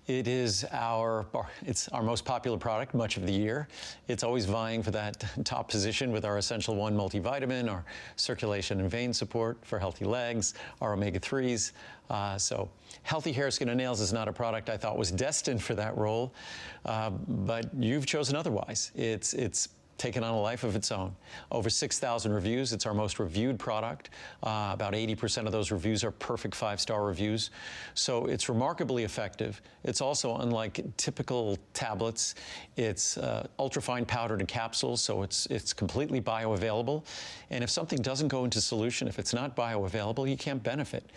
It's our most popular product much of the year. It's always vying for that top position with our Essential 1 multivitamin, our circulation and vein support for healthy legs, our omega-3s. So healthy hair, skin, and nails is not a product I thought was destined for that role, but you've chosen otherwise. It's taken on a life of its own. Over 6,000 reviews. It's our most reviewed product. About 80% of those reviews are perfect 5-star reviews. So it's remarkably effective. It's also, unlike typical tablets, it's ultrafine powdered in capsules, so it's completely bioavailable. And if something doesn't go into solution, if it's not bioavailable, you can't benefit.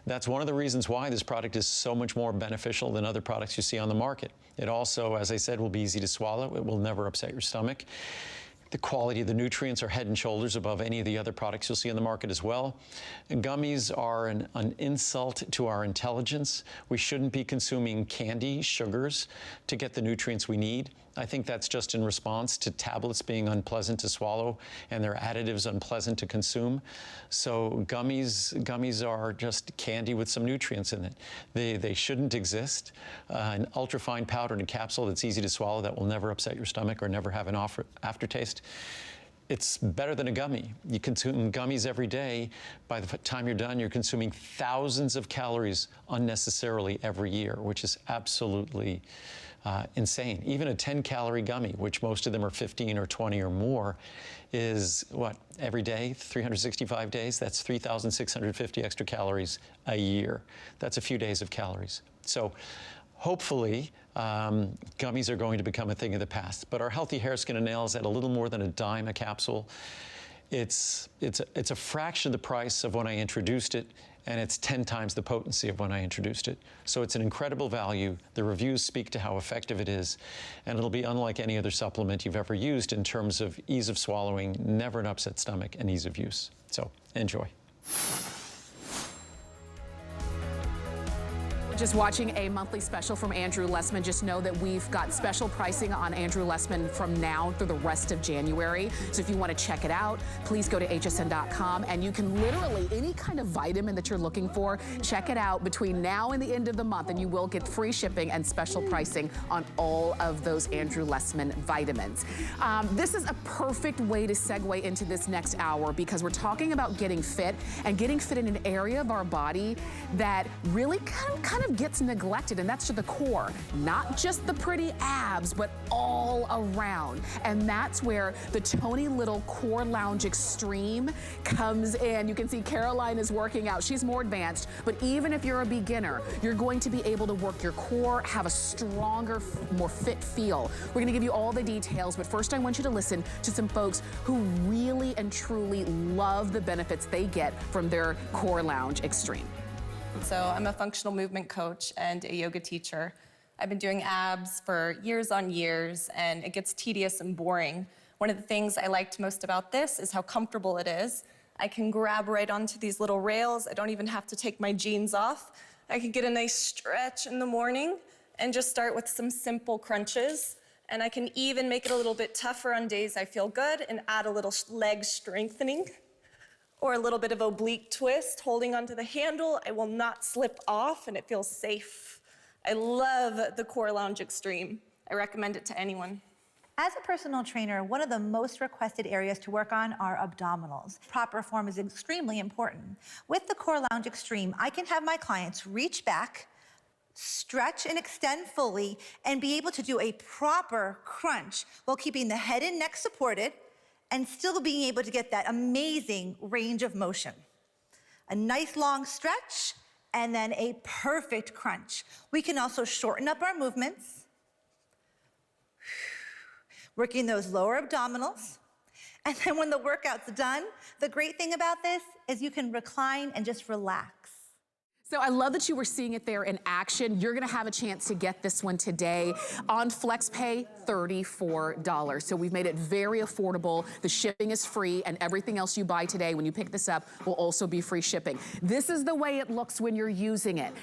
That's one of the reasons why this product is so much more beneficial than other products you see on the market. It also, as I said, will be easy to swallow. It will never upset your stomach. The quality of the nutrients are head and shoulders above any of the other products you'll see on the market as well. And gummies are an insult to our intelligence. We shouldn't be consuming candy, sugars, to get the nutrients we need. I think that's just in response to tablets being unpleasant to swallow and their additives unpleasant to consume. So gummies are just candy with some nutrients in it. They shouldn't exist. An ultrafine powder in a capsule that's easy to swallow that will never upset your stomach or never have an aftertaste. It's better than a gummy. You consume gummies every day. By the time you're done, you're consuming thousands of calories unnecessarily every year, which is absolutely insane. Even a 10-calorie gummy, which most of them are 15 or 20 or more, is what, every day, 365 days? That's 3,650 extra calories a year. That's a few days of calories. So hopefully, gummies are going to become a thing of the past. But our healthy hair, skin, and nails at a little more than a dime a capsule. It's a fraction of the price of when I introduced it, and it's 10 times the potency of when I introduced it. So it's an incredible value. The reviews speak to how effective it is, and it'll be unlike any other supplement you've ever used in terms of ease of swallowing, never an upset stomach, and ease of use. So enjoy. Just watching a monthly special from Andrew Lessman. Just know that we've got special pricing on Andrew Lessman from now through the rest of January. So if you want to check it out, please go to hsn.com, and you can literally, any kind of vitamin that you're looking for, check it out between now and the end of the month, and you will get free shipping and special pricing on all of those Andrew Lessman vitamins. This is a perfect way to segue into this next hour, because we're talking about getting fit, and getting fit in an area of our body that really kind of gets neglected, and that's to the core. Not just the pretty abs, but all around. And that's where the Tony Little Core Lounge Extreme comes in. You can see Caroline is working out. She's more advanced, but even if you're a beginner, you're going to be able to work your core, have a stronger, more fit feel. We're gonna give you all the details, but first I want you to listen to some folks who really and truly love the benefits they get from their Core Lounge Extreme. So I'm a functional movement coach and a yoga teacher. I've been doing abs for years on years, and it gets tedious and boring. One of the things I liked most about this is how comfortable it is. I can grab right onto these little rails. I don't even have to take my jeans off. I can get a nice stretch in the morning and just start with some simple crunches. And I can even make it a little bit tougher on days I feel good and add a little leg strengthening, or a little bit of oblique twist, holding onto the handle. I will not slip off, and it feels safe. I love the Core Lounge Extreme. I recommend it to anyone. As a personal trainer, one of the most requested areas to work on are abdominals. Proper form is extremely important. With the Core Lounge Extreme, I can have my clients reach back, stretch and extend fully, and be able to do a proper crunch while keeping the head and neck supported, and still being able to get that amazing range of motion. A nice long stretch, and then a perfect crunch. We can also shorten up our movements, working those lower abdominals. And then when the workout's done, the great thing about this is you can recline and just relax. So I love that you were seeing it there in action. You're gonna have a chance to get this one today. On FlexPay, $34. So we've made it very affordable. The shipping is free, and everything else you buy today when you pick this up will also be free shipping. This is the way it looks when you're using it.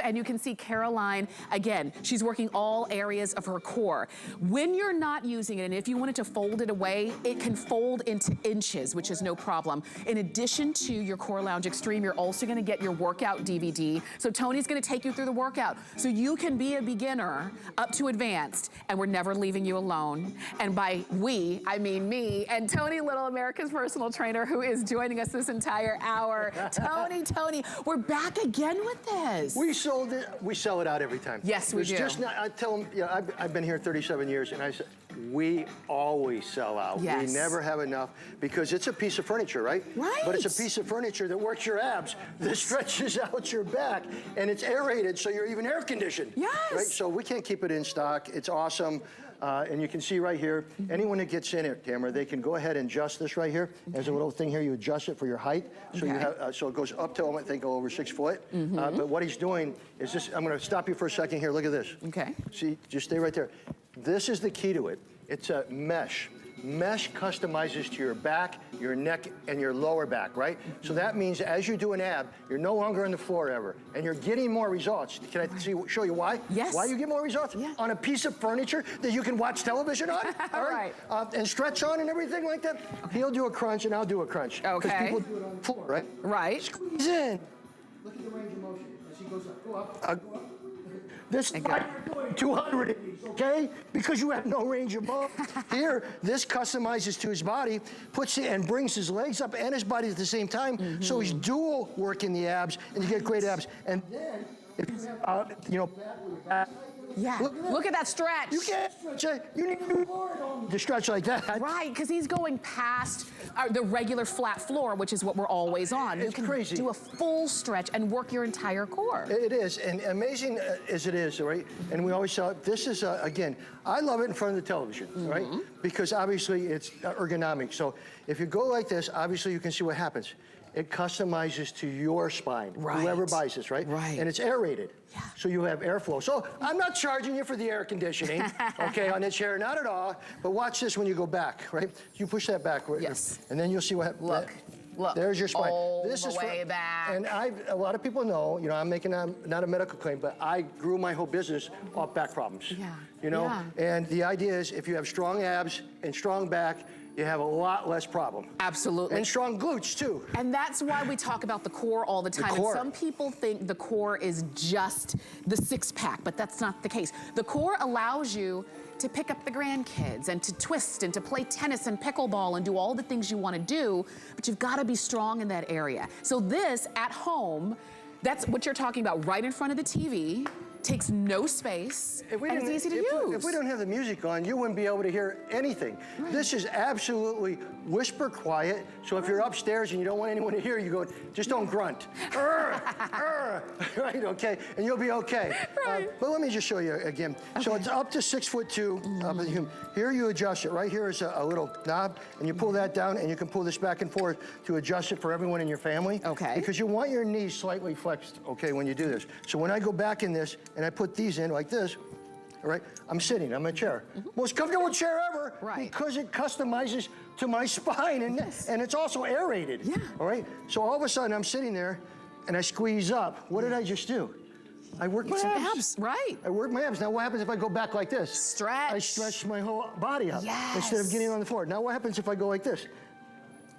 And you can see Caroline, again, she's working all areas of her core. When you're not using it, and if you wanted to fold it away, it can fold into inches, which is no problem. In addition to your Core Lounge Extreme, you're also gonna get your workout DVD. So Tony's gonna take you through the workout. So you can be a beginner up to advanced, and we're never leaving you alone. And by we, I mean me and Tony Little, America's personal trainer, who is joining us this entire hour. Tony, we're back again with this. We sold it. We sell it out every time. Yes, we do. Just not, I tell them, you know, I've been here 37 years, and I said, we always sell out. Yes. We never have enough because it's a piece of furniture, right? Right. But it's a piece of furniture that works your abs, that stretches out your back, and it's aerated, so you're even air conditioned. Yes. Right? So we can't keep it in stock. It's awesome. And you can see right here, anyone that gets in it, Tamara, they can go ahead and adjust this right here. There's a little thing here, you adjust it for your height. So you have, so it goes up to, I think, over 6 foot. But what he's doing is this, I'm gonna stop you for a second here, look at this. Okay. See, just stay right there. This is the key to it. It's a mesh. Mesh customizes to your back, your neck, and your lower back, right? So that means as you do an ab, you're no longer on the floor ever, and you're getting more results. Can I show you why? Yes. Why you get more results? Yeah. On a piece of furniture that you can watch television on, all right? And stretch on and everything like that. He'll do a crunch and I'll do a crunch. Okay. Because people do it on the floor, right? Right. Squeeze in. Look at the range of motion as he goes up. Go up. This is why you're doing 200 of these, okay? Because you have no range of motion. Here, this customizes to his body, puts it and brings his legs up and his body at the same time. So he's dual working the abs, and you get great abs. And then, if you have, you know, back, Yeah. Look at that stretch. you can't stretch. You need to do more to stretch like that. Right, because he's going past the regular flat floor, which is what we're always on. It's you can crazy. do a full stretch and work your entire core. It is, and amazing as it is, right? And we always sell it. This is, again, I love it in front of the television, right? Because obviously it's ergonomic. So if you go like this, obviously you can see what happens. It customizes to your spine, whoever buys this, right? Right. And it's aerated, so you have airflow. So I'm not charging you for the air conditioning, okay, on this chair, not at all. But watch this when you go back, right? You push that back, Yes. and then you'll see what happens. Look. There's your spine. All This the is way back. And a lot of people know, you know, I'm making not a medical claim, but I grew my whole business off back problems. Yeah. You know, Yeah. and the idea is if you have strong abs and strong back, you have a lot less problem. Absolutely. And strong glutes too. And that's why we talk about the core all the time. core. And some people think the core is just the six-pack, but that's not the case. The core allows you to pick up the grandkids and to twist and to play tennis and pickleball and do all the things you want to do, but you've got to be strong in that area. So this, at home, that's what you're talking about, right in front of the TV, takes no space, and it's easy to use. If we don't have the music on, you wouldn't be able to hear anything. This is absolutely whisper quiet, so if you're upstairs and you don't want anyone to hear you, go, just don't grunt. Right, okay, and you'll be okay. Right. But let me just show you again. So it's up to 6'2". Here you adjust it. Right here is a little knob, and you pull that down, and you can pull this back and forth to adjust it for everyone in your family. Okay. Because you want your knees slightly flexed, okay, when you do this. So when I go back in this, and I put these in like this, all right, I'm sitting, I'm in a chair. Most comfortable chair ever, because it customizes to my spine, and it's also aerated, all right? So all of a sudden, I'm sitting there, and I squeeze up. What did I just do? I work my abs. Right. I work my abs. Now what happens if I go back like this? Stretch. I stretch my whole body up Yes. instead of getting on the floor. Now what happens if I go like this?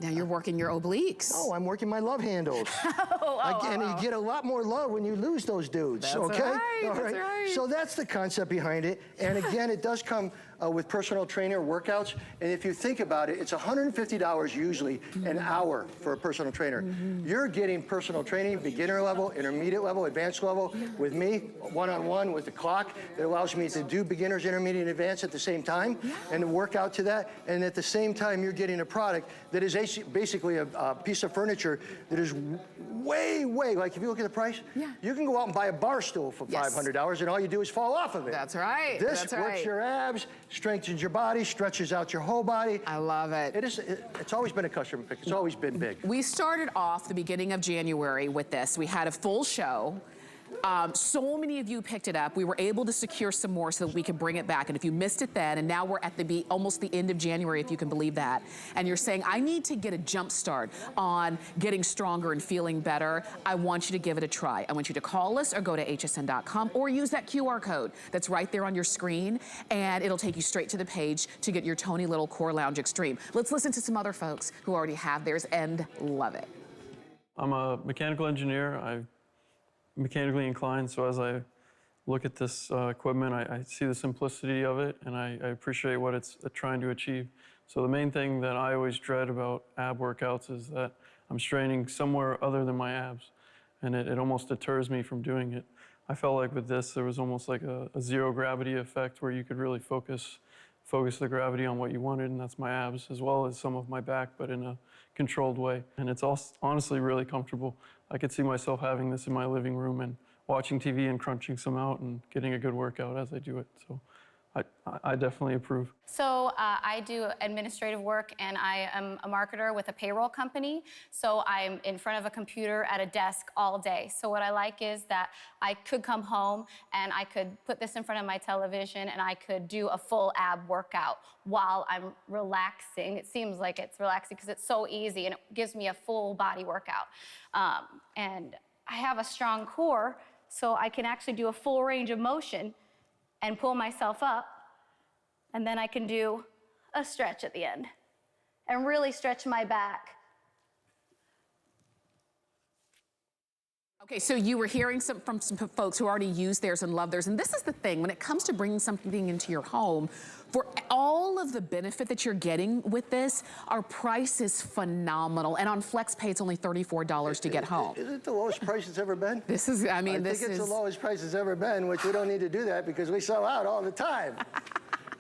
Now you're working your obliques. Oh, I'm working my love handles. And you get a lot more love when you lose those dudes, That's okay? right, All that's right. So that's the concept behind it. And again, it does come with personal trainer workouts. And if you think about it, it's $150 usually an hour for a personal trainer. You're getting personal training, beginner level, intermediate level, advanced level with me, one-on-one with the clock that allows me to do beginners, intermediate, and advanced at the same time and to work out to that. And at the same time, you're getting a product that is basically a piece of furniture that is way, like if you look at the price, you can go out and buy a bar stool for $500 and all you do is fall off of it. That's right. This That's works right. your abs, strengthens your body, stretches out your whole body. I love it. It's always been a customer pick. It's always been big. We started off the beginning of January with this. We had a full show. So many of you picked it up. We were able to secure some more so that we could bring it back. And if you missed it then, and now we're at almost the end of January, if you can believe that, and you're saying, I need to get a jump start on getting stronger and feeling better, I want you to give it a try. I want you to call us or go to hsn.com or use that QR code that's right there on your screen, and it'll take you straight to the page to get your Tony Little Core Lounge Extreme. Let's listen to some other folks who already have theirs and love it. I'm a mechanical engineer. I mechanically inclined, so as I look at this equipment, I see the simplicity of it, and I appreciate what it's trying to achieve. So the main thing that I always dread about ab workouts is that I'm straining somewhere other than my abs, and it almost deters me from doing it. I felt like with this, there was almost like a zero gravity effect where you could really focus the gravity on what you wanted, and that's my abs, as well as some of my back, but in a controlled way. And it's honestly really comfortable. I could see myself having this in my living room and watching TV and crunching some out and getting a good workout as I do it. So I definitely approve. So I do administrative work, and I am a marketer with a payroll company. So I'm in front of a computer at a desk all day. So what I like is that I could come home and I could put this in front of my television and I could do a full ab workout while I'm relaxing. It seems like it's relaxing because it's so easy and it gives me a full body workout. And I have a strong core, so I can actually do a full range of motion and pull myself up, and then I can do a stretch at the end and really stretch my back. Okay, so you were hearing from some folks who already use theirs and love theirs, and this is the thing, when it comes to bringing something into your home, for all of the benefit that you're getting with this, our price is phenomenal, and on FlexPay, it's only $34 to get home. Is it the lowest price it's ever been? This is, I mean, I think it's the lowest price it's ever been, which we don't need to do that because we sell out all the time.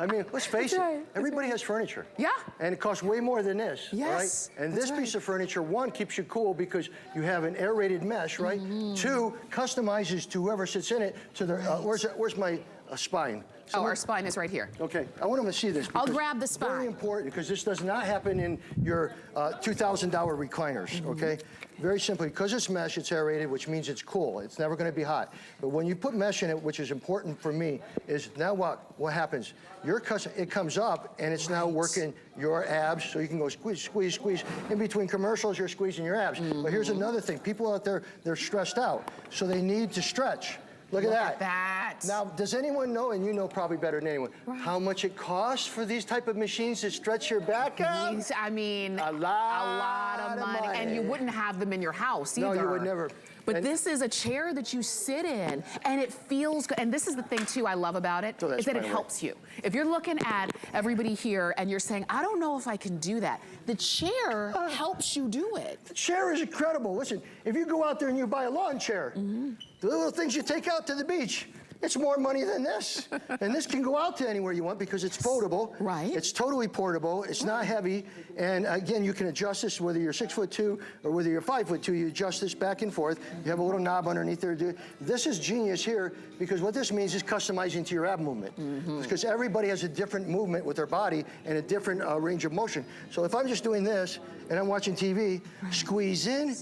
I mean, let's face it, everybody has furniture. Yeah. And it costs way more than this, yes, right? And this piece of furniture, one, keeps you cool because you have an aerated mesh, right? Two, customizes to whoever sits in it to their, where's my spine? Oh, our spine is right here. Okay, I want them to see this. I'll grab the spine. Very important, because this does not happen in your $2,000 recliners, okay? Very simply, because it's mesh, it's aerated, which means it's cool. It's never gonna be hot. But when you put mesh in it, which is important for me, is now what happens? It comes up, and it's now working your abs, so you can go squeeze, squeeze, squeeze. In between commercials, you're squeezing your abs. But here's another thing. People out there, they're stressed out, so they need to stretch. Look at that. Now, does anyone know, and you know probably better than anyone, how much it costs for these type of machines to stretch your back out? I mean, a lot of money. And you wouldn't have them in your house either. No, you would never. But this is a chair that you sit in, and it feels good. And this is the thing, too, I love about it, is that it helps you. If you're looking at everybody here and you're saying, I don't know if I can do that, the chair helps you do it. The chair is incredible. Listen, if you go out there and you buy a lawn chair, the little things you take out to the beach, it's more money than this. And this can go out to anywhere you want because it's foldable. Right. It's totally portable. It's not heavy. And again, you can adjust this whether you're 6'2" or whether you're 5'2". You adjust this back and forth. You have a little knob underneath there. This is genius here because what this means is customizing to your ab movement. Because everybody has a different movement with their body and a different range of motion. So if I'm just doing this and I'm watching TV, squeeze in,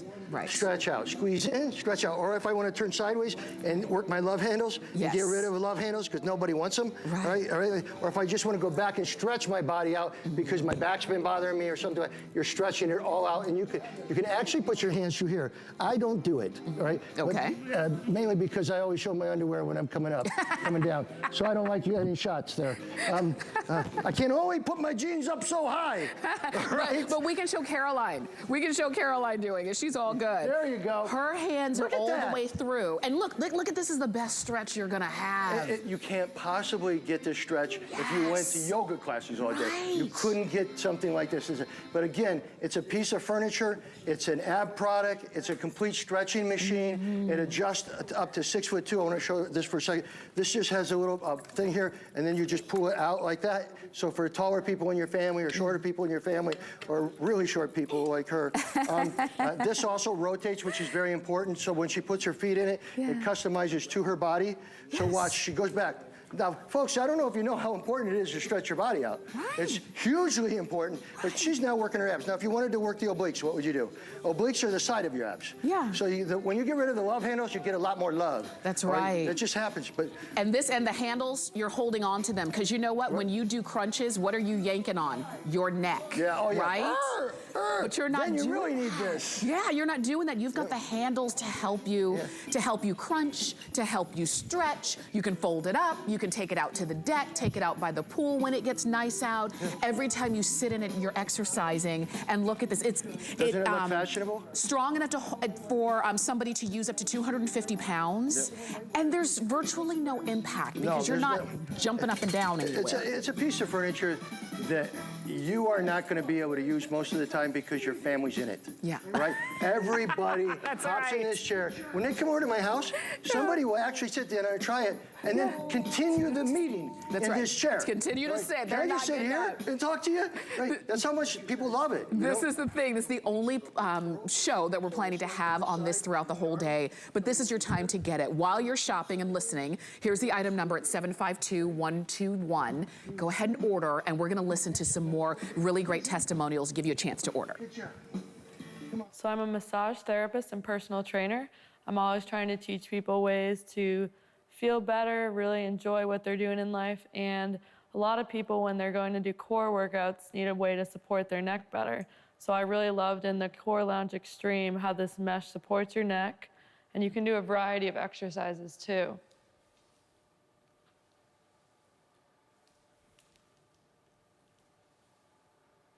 stretch out. Squeeze in, stretch out. Or if I want to turn sideways and work my love handles, get rid of the love handles because nobody wants them, right? Or if I just want to go back and stretch my body out because my back's been bothering me or something, you're stretching it all out, and you can actually put your hands through here. I don't do it, right? Okay. But, mainly because I always show my underwear when I'm coming down, so I don't like you any shots there. I can only put my jeans up so high, right? But we can show Caroline. We can show Caroline doing it. She's all good. There you go. Her hands are all the way through. And look at this is the best stretch you're gonna have. You can't possibly get this stretch if you went to yoga classes all day. You couldn't get something like this. But again, it's a piece of furniture. It's an ab product. It's a complete stretching machine. It adjusts up to 6'2". I want to show this for a second. This just has a little thing here, and then you just pull it out like that. So for taller people in your family or shorter people in your family or really short people like her, this also rotates, which is very important. So when she puts her feet in it, it customizes to her body. So watch, she goes back. Now, folks, I don't know if you know how important it is to stretch your body out. It's hugely important, but she's now working her abs. Now, if you wanted to work the obliques, what would you do? Obliques are the side of your abs. Yeah. So when you get rid of the love handles, you get a lot more love. That's right. It just happens. But and the handles, you're holding on to them because you know what? When you do crunches, what are you yanking on? Your neck. Yeah. Oh, yeah. Right? but you're not then you doing really need that. this. Yeah, you're not doing that. You've got the handles to help you, crunch, to help you stretch. You can fold it up. You can take it out to the deck, take it out by the pool when it gets nice out. Every time you sit in it, you're exercising. And look at this. Doesn't it look fashionable? Strong enough for somebody to use up to 250 pounds. And there's virtually no impact because you're not jumping up and down anywhere. It's a piece of furniture that you are not going to be able to use most of the time because your family's in it. Yeah. Right? Everybody hops in this chair. When they come over to my house, somebody will actually sit down and try it and then continue the meeting in this chair. Continue to sit. Can I just sit here and talk to you? Right? That's how much people love it. This is the thing. This is the only show that we're planning to have on this throughout the whole day. But this is your time to get it. While you're shopping and listening, here's the item number. It's 752-121. Go ahead and order, and we're going to listen to some more really great testimonials, give you a chance to order. So I'm a massage therapist and personal trainer. I'm always trying to teach people ways to feel better, really enjoy what they're doing in life. And a lot of people, when they're going to do core workouts, need a way to support their neck better. So I really loved in the Core Lounge Extreme how this mesh supports your neck, and you can do a variety of exercises too.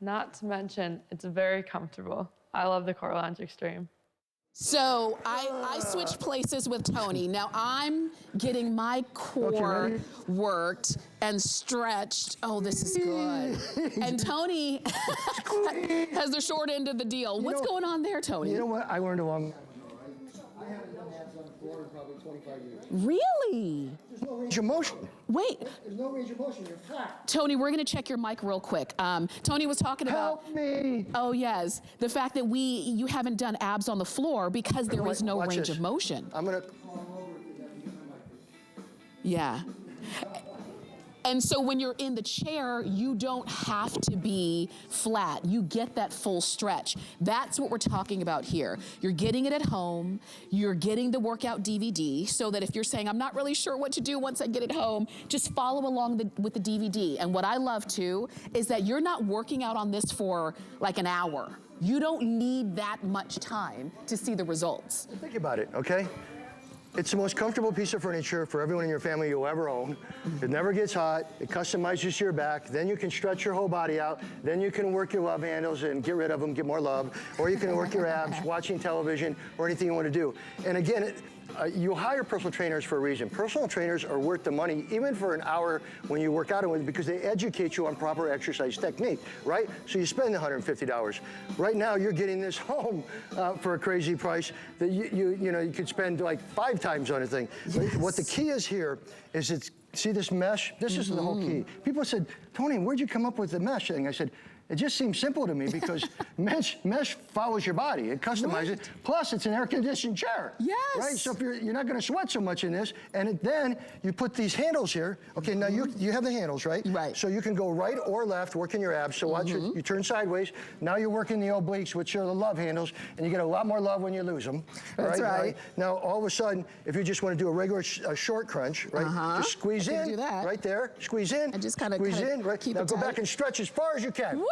Not to mention, it's very comfortable. I love the Core Lounge Extreme. So I switched places with Tony. Now I'm getting my core worked and stretched. Oh, this is good. And Tony has the short end of the deal. What's going on there, Tony? You know what? I learned along. I haven't done abs on the floor in probably 25 years. Really? There's no range of motion. Wait. There's no range of motion. You're flat. Tony, we're going to check your mic real quick. Tony was talking about... Help me. Oh, yes. The fact that you haven't done abs on the floor because there is no range of motion. I'm going to... Yeah. And so when you're in the chair, you don't have to be flat. You get that full stretch. That's what we're talking about here. You're getting it at home. You're getting the workout DVD so that if you're saying, I'm not really sure what to do once I get it home, just follow along with the DVD. And what I love too is that you're not working out on this for like an hour. You don't need that much time to see the results. Think about it, okay? It's the most comfortable piece of furniture for everyone in your family you'll ever own. It never gets hot. It customizes your back. Then you can stretch your whole body out. Then you can work your love handles and get rid of them, get more love. Or you can work your abs, watching television, or anything you want to do. And again, you hire personal trainers for a reason. Personal trainers are worth the money, even for an hour when you work out with them, because they educate you on proper exercise technique, right? So you spend $150. Right now, you're getting this home for a crazy price that you could spend like 5 times on a thing. Yes. What the key is here is see this mesh? This is the whole key. People said, Tony, where'd you come up with the mesh thing? I said, it just seems simple to me because mesh follows your body. It customizes it. Plus, it's an air-conditioned chair. Yes. Right? So if you're not going to sweat so much in this, and then you put these handles here. Okay, now you have the handles, right? Right. So you can go right or left, working your abs. So watch it. You turn sideways. Now you're working the obliques, which are the love handles, and you get a lot more love when you lose them. That's right. Now, all of a sudden, if you just want to do a regular short crunch, right? Just squeeze in. Do that. Right there. Squeeze in. And just kind of squeeze in. Right. Keep now it go tight. back and stretch as far as you can. Woo!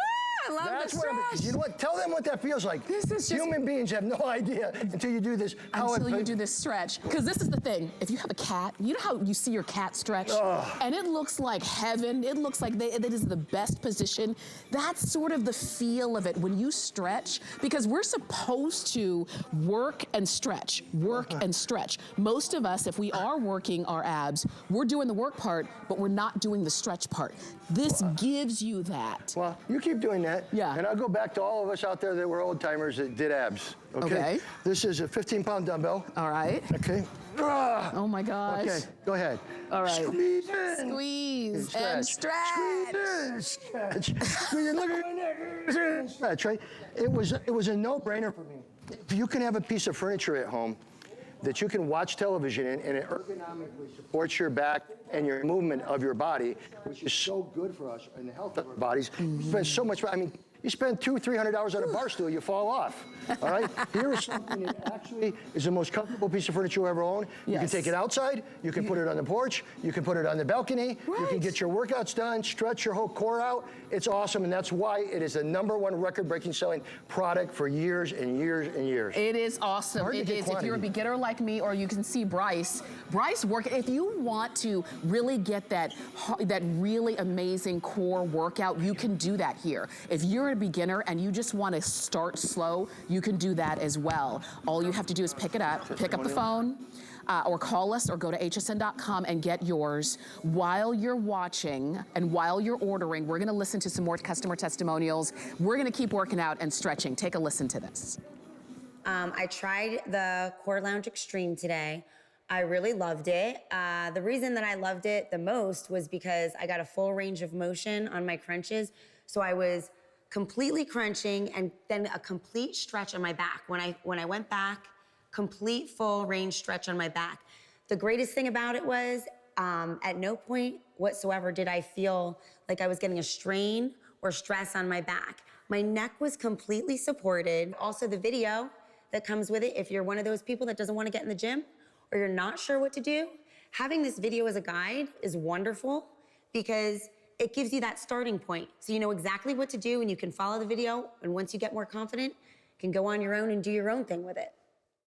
I love That's the stretch. You know what? Tell them what that feels like. This is just... Human beings have no idea until you do this. Until you do this stretch. Because this is the thing. If you have a cat, you know how you see your cat stretch? And it looks like heaven. It looks like that is the best position. That's sort of the feel of it when you stretch. Because we're supposed to work and stretch. Work and stretch. Most of us, if we are working our abs, we're doing the work part, but we're not doing the stretch part. This gives you that. Well, you keep doing that. Yeah. And I'll go back to all of us out there that were old timers that did abs. Okay. This is a 15-pound dumbbell. All right. Okay. Oh my gosh. Okay, go ahead. All right. Squeeze in. Squeeze and stretch. Squeeze in, stretch. Squeeze in, look at your neck. Stretch, right? It was a no-brainer for me. If you can have a piece of furniture at home that you can watch television in, and it ergonomically supports your back and your movement of your body, which is so good for us and the health of our bodies. We spend so much, I mean, You spend $200-300 on a bar stool, you fall off. All right? Here is something that actually is the most comfortable piece of furniture you ever own. You can take it outside, you can put it on the porch, you can put it on the balcony, you can get your workouts done, stretch your whole core out. It's awesome, and that's why it is the #1 record-breaking selling product for years and years and years. It is awesome. It is. If you're a beginner like me, or you can see Bryce work. If you want to really get that really amazing core workout, you can do that here. If you're a beginner and you just want to start slow, you can do that as well. All you have to do is pick up the phone, or call us, or go to hsn.com and get yours. While you're watching and while you're ordering, we're gonna listen to some more customer testimonials. We're gonna keep working out and stretching. Take a listen to this. I tried the Core Lounge Extreme today. I really loved it. The reason that I loved it the most was because I got a full range of motion on my crunches. So I was completely crunching and then a complete stretch on my back. When I went back, complete full range stretch on my back. The greatest thing about it was at no point whatsoever did I feel like I was getting a strain or stress on my back. My neck was completely supported. Also the video that comes with it, if you're one of those people that doesn't want to get in the gym or you're not sure what to do, having this video as a guide is wonderful because it gives you that starting point. So you know exactly what to do and you can follow the video, and once you get more confident, you can go on your own and do your own thing with it.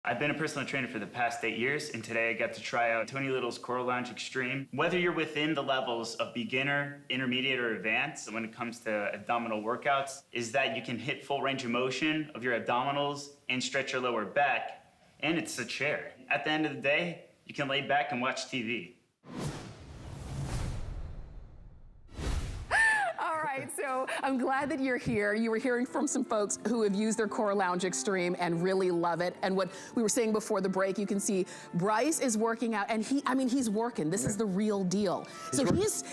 I've been a personal trainer for the past 8 years, and today I got to try out Tony Little's Core Lounge Extreme. Whether you're within the levels of beginner, intermediate, or advanced when it comes to abdominal workouts, is that you can hit full range of motion of your abdominals and stretch your lower back, and it's a chair. At the end of the day, you can lay back and watch TV. So I'm glad that you're here. You were hearing from some folks who have used their Core Lounge Extreme and really love it. And what we were saying before the break, you can see Bryce is working out, and he's working. This is the real deal. So he's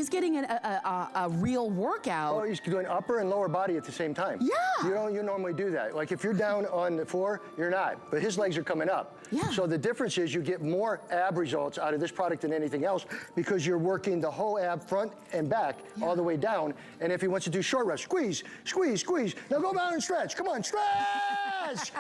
getting a real workout. Oh, he's doing upper and lower body at the same time. Yeah. You normally do that. Like if you're down on the floor, you're not, but his legs are coming up. Yeah. So the difference is you get more ab results out of this product than anything else because you're working the whole ab front and back all the way down. And if he wants to do short reps, squeeze, squeeze, squeeze. Now go down and stretch. Come on, stretch!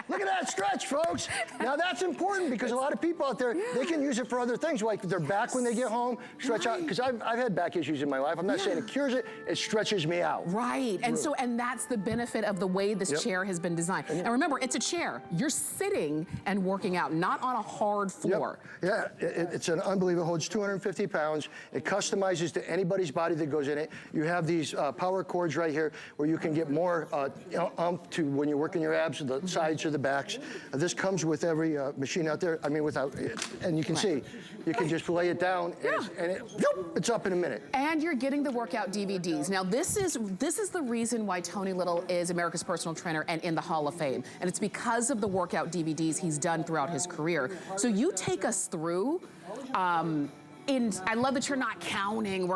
Look at that stretch, folks. Now that's important because a lot of people out there, they can use it for other things, like their back when they get home, stretch out. Because I've had back issues in my life. I'm not saying it cures it, it stretches me out. Right, and that's the benefit of the way this chair has been designed. And remember, it's a chair. You're sitting and working out, not on a hard floor. Yeah, it's an unbelievable. It holds 250 pounds. It customizes to anybody's body that goes in it. You have these power cords right here where you can get more oomph to when you're working your abs, the sides or the backs. This comes with every machine out there. I mean, and you can see, you can just lay it down and it's up in a minute. And you're getting the workout DVDs. Now, this is the reason why Tony Little is America's personal trainer and in the Hall of Fame. And it's because of the workout DVDs he's done throughout his career. So you take us through, I love that you're not counting.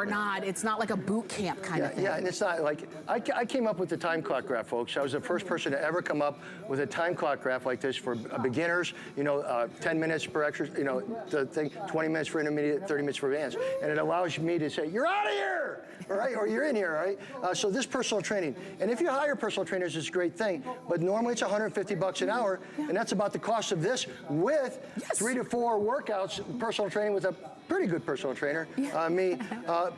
It's not like a boot camp kind of thing. Yeah, and it's not like, I came up with the time clock graph, folks. I was the first person to ever come up with a time clock graph like this for beginners, 10 minutes per exercise, the thing, 20 minutes for intermediate, 30 minutes for advanced. And it allows me to say, you're out of here, all right? Or you're in here, all right? So this personal training, and if you hire personal trainers, it's a great thing, but normally it's $150 an hour, and that's about the cost of this with 3 to 4 workouts, personal training with a pretty good personal trainer,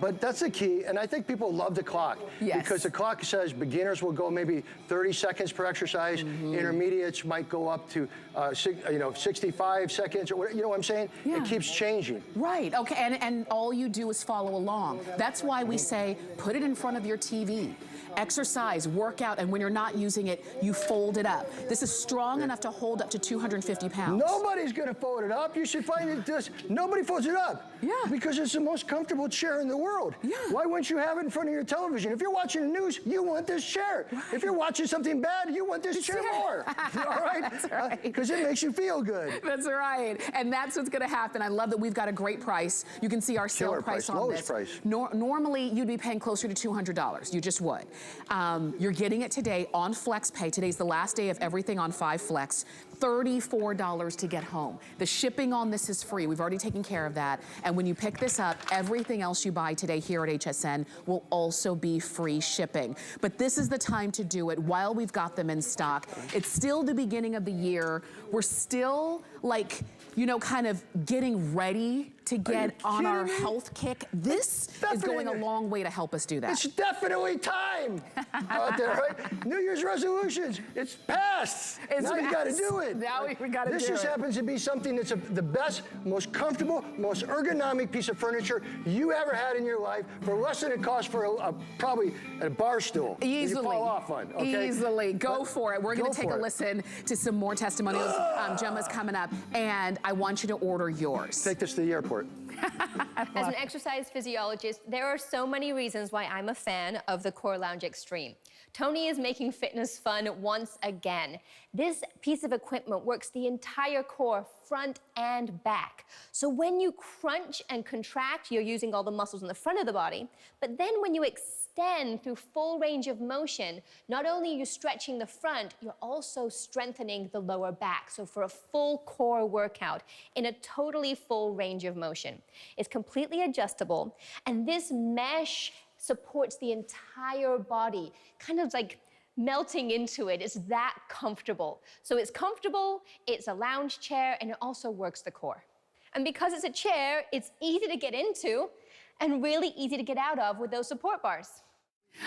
but that's the key, and I think people love the clock because the clock says beginners will go maybe 30 seconds per exercise, intermediates might go up to 65 seconds, or whatever, you know what I'm saying? It keeps changing. Right, okay, and all you do is follow along. That's why we say put it in front of your TV. Exercise, work out, and when you're not using it, you fold it up. This is strong enough to hold up to 250 pounds. Nobody's gonna fold it up. You should find it nobody folds it up. Yeah. Because it's the most comfortable chair in the world. Yeah. Why wouldn't you have it in front of your television? If you're watching the news, you want this chair. Right. If you're watching something bad, you want this chair more. All right? That's right. Because it makes you feel good. That's right. And that's what's gonna happen. I love that we've got a great price. You can see our sale price on lowest this. Price. Normally, you'd be paying closer to $200. You just would. You're getting it today on FlexPay. Today's the last day of everything on 5 Flex. $34 to get home. The shipping on this is free. We've already taken care of that. And when you pick this up, everything else you buy today here at HSN will also be free shipping. But this is the time to do it while we've got them in stock. It's still the beginning of the year. We're still like, you know, kind of getting ready to get on our health kick. This is going a long way to help us do that. It's definitely time out there, right? New Year's resolutions, it's past. Now you got to do it. Now we got to do it. This just happens to be something that's the best, most comfortable, most ergonomic piece of furniture you ever had in your life for less than it costs for probably a bar stool. Easily. You fall off on, okay? Easily. Go for it. We're going to take a listen to some more testimonials. Gemma's coming up, and I want you to order yours. Take this to the airport. As an exercise physiologist, there are so many reasons why I'm a fan of the Core Lounge Extreme. Tony is making fitness fun once again. This piece of equipment works the entire core, front and back. So when you crunch and contract, you're using all the muscles in the front of the body, but then when you extend through full range of motion, not only are you stretching the front, you're also strengthening the lower back. So for a full core workout in a totally full range of motion. It's completely adjustable, and this mesh supports the entire body, kind of like melting into it. It's that comfortable. So it's comfortable, it's a lounge chair, and it also works the core. And because it's a chair, it's easy to get into and really easy to get out of with those support bars.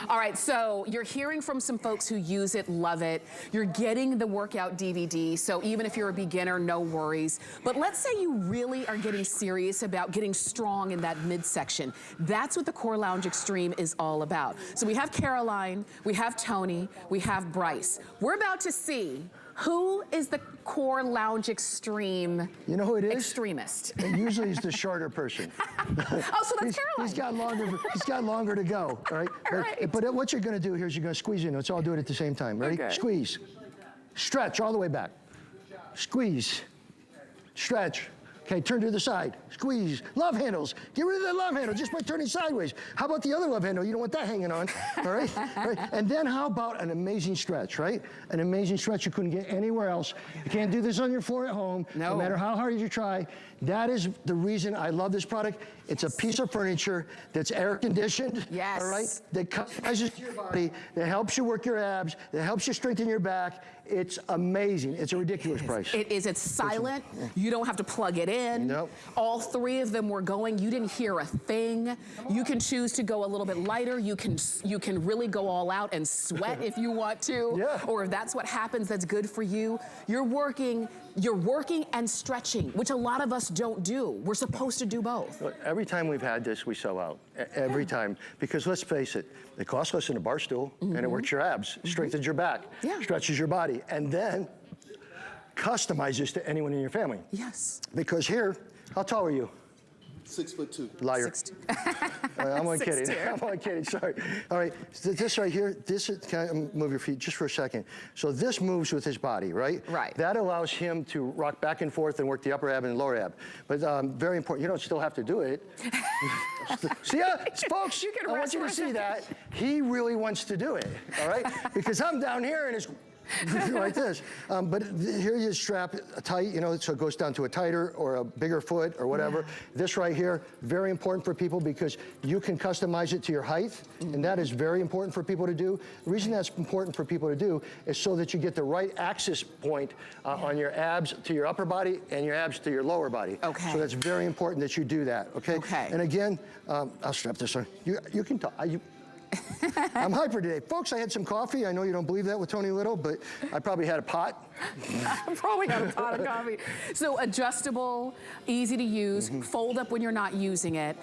All right, so you're hearing from some folks who use it, love it. You're getting the workout DVD, so even if you're a beginner, no worries. But let's say you really are getting serious about getting strong in that midsection. That's what the Core Lounge Extreme is all about. So we have Caroline, we have Tony, we have Bryce. We're about to see who is the Core Lounge Extreme You know who it is? extremist. It usually is the shorter person. Oh, so that's Caroline. He's got longer to go, all right? All right. But what you're going to do here is you're going to squeeze in. Let's all do it at the same time. Ready? Okay. Squeeze. Stretch all the way back. Squeeze. Stretch. Okay, turn to the side. Squeeze. Love handles. Get rid of the love handle just by turning sideways. How about the other love handle? You don't want that hanging on, all right? All right? And then how about an amazing stretch, right? An amazing stretch you couldn't get anywhere else. You can't do this on your floor at home, no matter how hard you try. That is the reason I love this product. It's a piece of furniture that's air conditioned, yes, all right? That customizes your body, that helps you work your abs, that helps you strengthen your back. It's amazing. It's a ridiculous price. It is. It's silent. You don't have to plug it in. Nope. All three of them were going. You didn't hear a thing. You can choose to go a little bit lighter. You can really go all out and sweat if you want to. Yeah. Or if that's what happens, that's good for you. You're working and stretching, which a lot of us don't do. We're supposed to do both. Look, every time we've had this, we sell out. Every time. Because let's face it, it costs less than a bar stool, and it works your abs, strengthens your back, stretches your body, and then customizes to anyone in your family. Yes. Because here, how tall are you? 6'2". Liar. 6'2". I'm only kidding. 6'2". I'm only kidding. Sorry. All right. This right here, can I move your feet just for a second? So this moves with his body, right? Right. That allows him to rock back and forth and work the upper ab and lower ab. But very important. You don't still have to do it. See, folks, I want you to see that. He really wants to do it, all right? Because I'm down here and it's like this. But here you strap tight, you know, so it goes down to a tighter or a bigger foot or whatever. Yeah. This right here, very important for people because you can customize it to your height, and that is very important for people to do. The reason that's important for people to do is so that you get the right axis point on your abs to your upper body and your abs to your lower body. Okay. So that's very important that you do that, okay? Okay. And again, I'll strap this on. You can talk. I'm hyper today. Folks, I had some coffee. I know you don't believe that with Tony Little, but I probably had a pot. I probably had a pot of coffee. So adjustable, easy to use, fold up when you're not using it.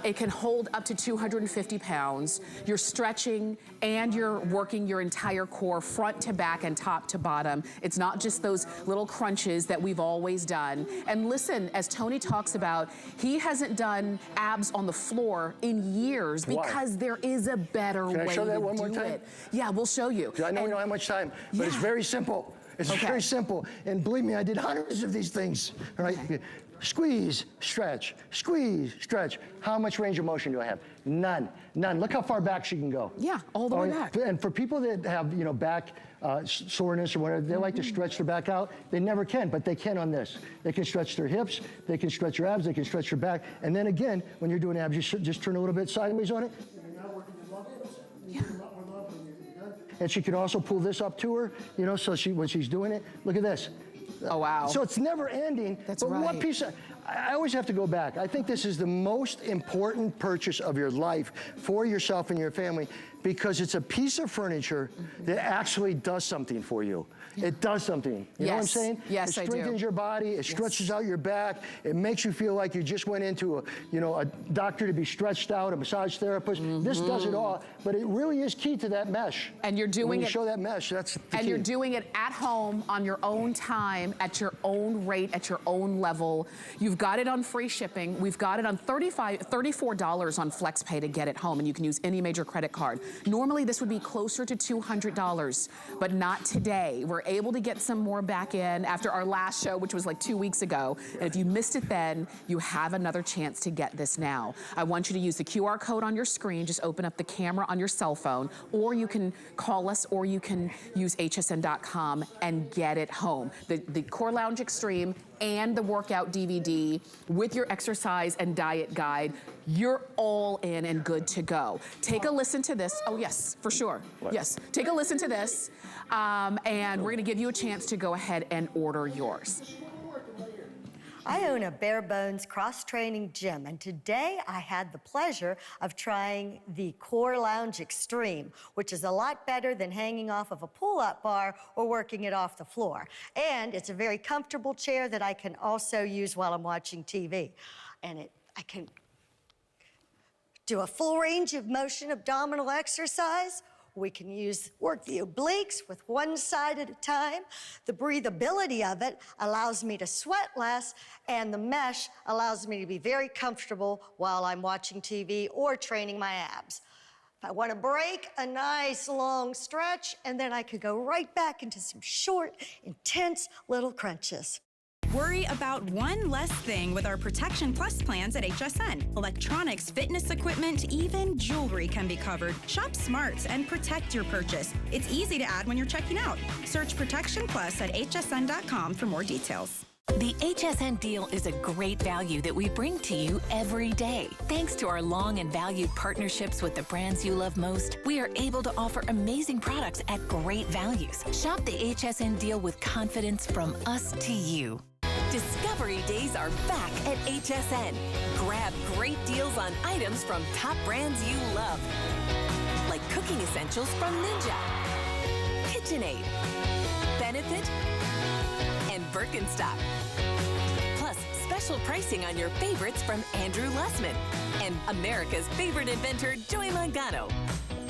It can hold up to 250 pounds. You're stretching and you're working your entire core front to back and top to bottom. It's not just those little crunches that we've always done. And listen, as Tony talks about, he hasn't done abs on the floor in years because there is a better way to do it. Can I show that one more time? Yeah, we'll show you. I know we don't have much time, but it's very simple. It's very simple. And believe me, I did hundreds of these things. All right. squeeze, stretch, squeeze, stretch. How much range of motion do I have? None, none. Look how far back she can go. Yeah, all the way back. And for people that have, you know, back soreness or whatever, they like to stretch their back out. They never can, but they can on this. They can stretch their hips, they can stretch your abs, they can stretch your back. And then again, when you're doing abs, you should just turn a little bit sideways on it. And she can also pull this up to her, you know, so when she's doing it, look at this. Oh, wow. So it's never ending. That's but right. what piece of, I always have to go back. I think this is the most important purchase of your life for yourself and your family, because it's a piece of furniture that actually does something for you. It does something. You know what I'm saying? Yes, I It do. strengthens your body. It stretches out your back. It makes you feel like you just went into a doctor to be stretched out, a massage therapist. This does it all, but it really is key to that mesh. And you're doing when you it. show that mesh, that's the And key. you're doing it at home on your own time, at your own rate, at your own level. You've got it on free shipping. We've got it on $34 on FlexPay to get it home, and you can use any major credit card. Normally, this would be closer to $200, but not today. We're able to get some more back in after our last show, which was like 2 weeks ago. And if you missed it then, you have another chance to get this now. I want you to use the QR code on your screen. Just open up the camera on your cell phone, or you can call us, or you can use hsn.com and get it home. The Core Lounge Extreme and the workout DVD with your exercise and diet guide, you're all in and good to go. Take a listen to this. Oh, yes, for sure. Yes, take a listen to this, and we're gonna give you a chance to go ahead and order yours. I own a bare bones cross-training gym, and today I had the pleasure of trying the Core Lounge Extreme, which is a lot better than hanging off of a pull-up bar or working it off the floor. And it's a very comfortable chair that I can also use while I'm watching TV. And I can do a full range of motion abdominal exercise. We can work the obliques with one side at a time. The breathability of it allows me to sweat less, and the mesh allows me to be very comfortable while I'm watching TV or training my abs. If I want to break, a nice long stretch, and then I could go right back into some short, intense little crunches. Worry about one less thing with our Protection Plus plans at HSN. Electronics, fitness equipment, even jewelry can be covered. Shop smart and protect your purchase. It's easy to add when you're checking out. Search Protection Plus at hsn.com for more details. The HSN deal is a great value that we bring to you every day. Thanks to our long and valued partnerships with the brands you love most, we are able to offer amazing products at great values. Shop the HSN deal with confidence from us to you. Discovery Days are back at HSN. Grab great deals on items from top brands you love, like cooking essentials from Ninja, KitchenAid, Benefit, and Birkenstock. Plus, special pricing on your favorites from Andrew Lessman and America's favorite inventor, Joy Mangano.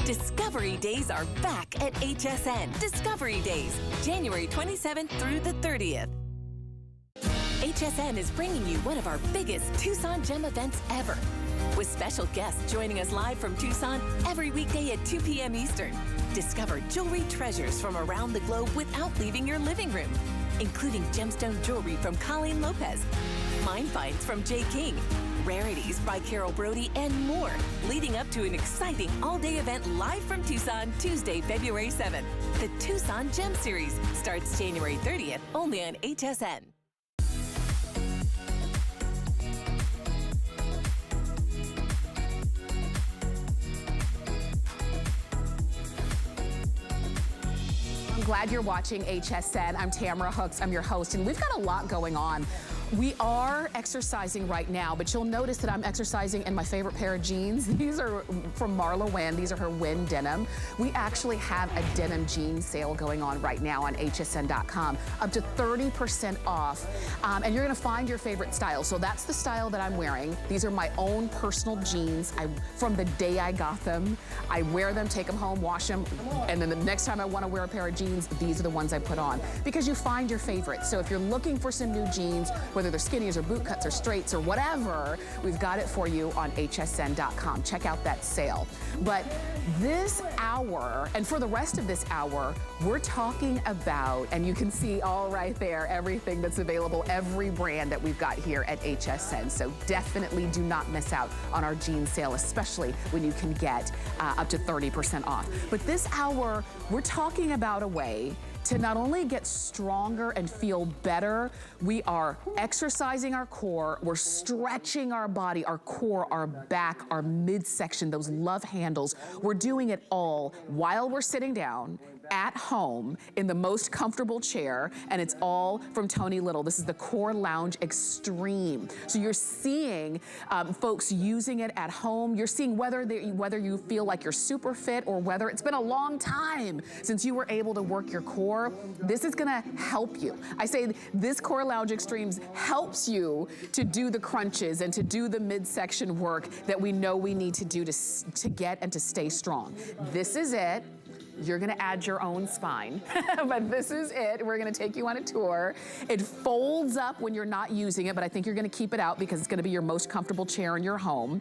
Discovery Days are back at HSN. Discovery Days, January 27th through the 30th. HSN is bringing you one of our biggest Tucson Gem events ever, with special guests joining us live from Tucson every weekday at 2 p.m. Eastern. Discover jewelry treasures from around the globe without leaving your living room, including gemstone jewelry from Colleen Lopez, mine finds from Jay King, rarities by Carol Brody, and more, leading up to an exciting all-day event live from Tucson Tuesday, February 7th. The Tucson Gem Series starts January 30th only on HSN. I'm glad you're watching HSN. I'm Tamara Hooks. I'm your host, and we've got a lot going on. We are exercising right now, but you'll notice that I'm exercising in my favorite pair of jeans. These are from Marla Wynn. These are her Wynn Denim. We actually have a denim jean sale going on right now on hsn.com, up to 30% off. And you're gonna find your favorite style. So that's the style that I'm wearing. These are my own personal jeans. From the day I got them, I wear them, take them home, wash them, and then the next time I wanna wear a pair of jeans, these are the ones I put on. Because you find your favorites. So if you're looking for some new jeans, whether they're skinnies or boot cuts or straights or whatever, we've got it for you on hsn.com. Check out that sale. But this hour, and for the rest of this hour, we're talking about, and you can see all right there, everything that's available, every brand that we've got here at HSN. So definitely do not miss out on our jean sale, especially when you can get up to 30% off. But this hour, we're talking about a way to not only get stronger and feel better, we are exercising our core, we're stretching our body, our core, our back, our midsection, those love handles. We're doing it all while we're sitting down at home in the most comfortable chair, and it's all from Tony Little. This is the Core Lounge Extreme. So you're seeing folks using it at home. You're seeing whether you feel like you're super fit or whether it's been a long time since you were able to work your core. This is gonna help you. I say this Core Lounge Extremes helps you to do the crunches and to do the midsection work that we know we need to do to get and to stay strong. This is it. You're gonna add your own spine, but this is it. We're gonna take you on a tour. It folds up when you're not using it, but I think you're gonna keep it out because it's gonna be your most comfortable chair in your home.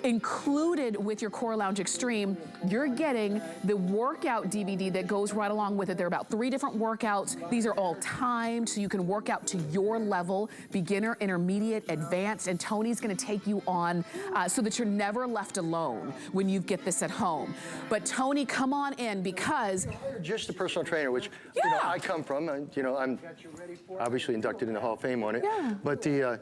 Included with your Core Lounge Extreme, you're getting the workout DVD that goes right along with it. There are about 3 different workouts. These are all timed, so you can work out to your level, beginner, intermediate, advanced, and Tony's gonna take you on so that you're never left alone when you get this at home. But Tony, come on in because... Just a personal trainer, which you know, I come from, you know, I'm obviously inducted in the Hall of Fame on it, but the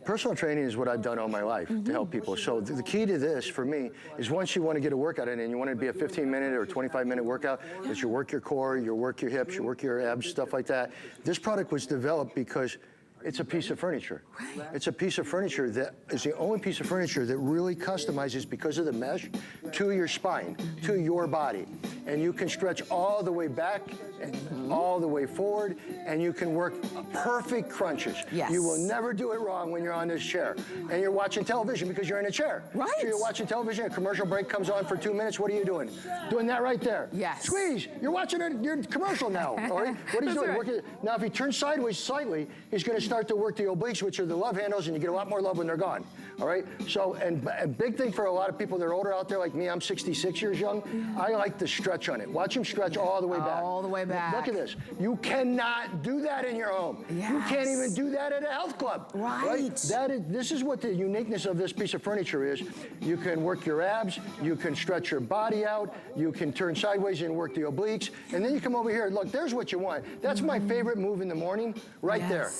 personal training is what I've done all my life to help people. So the key to this for me is once you want to get a workout in and you want it to be a 15-minute or 25-minute workout, that you work your core, you work your hips, you work your abs, stuff like that. This product was developed because it's a piece of furniture. Right. It's a piece of furniture that is the only piece of furniture that really customizes because of the mesh to your spine, to your body. And you can stretch all the way back and all the way forward, and you can work perfect crunches. Yes. You will never do it wrong when you're on this chair. And you're watching television because you're in a chair. Right. So you're watching television, a commercial break comes on for 2 minutes, what are you doing? Doing that right there. Yes. Squeeze, you're watching your commercial now, all right? What he's doing, working. Now if he turns sideways slightly, he's gonna start to work the obliques, which are the love handles, and you get a lot more love when they're gone, all right? So, and a big thing for a lot of people that are older out there, like me, I'm 66 years young, I like to stretch on it. Watch him stretch all the way back. All the way back. Look at this. You cannot do that in your home. Yes. You can't even do that at a health club. Right. This is what the uniqueness of this piece of furniture is. You can work your abs, you can stretch your body out, you can turn sideways and work the obliques, and then you come over here, look, there's what you want. That's my favorite move in the morning, right there.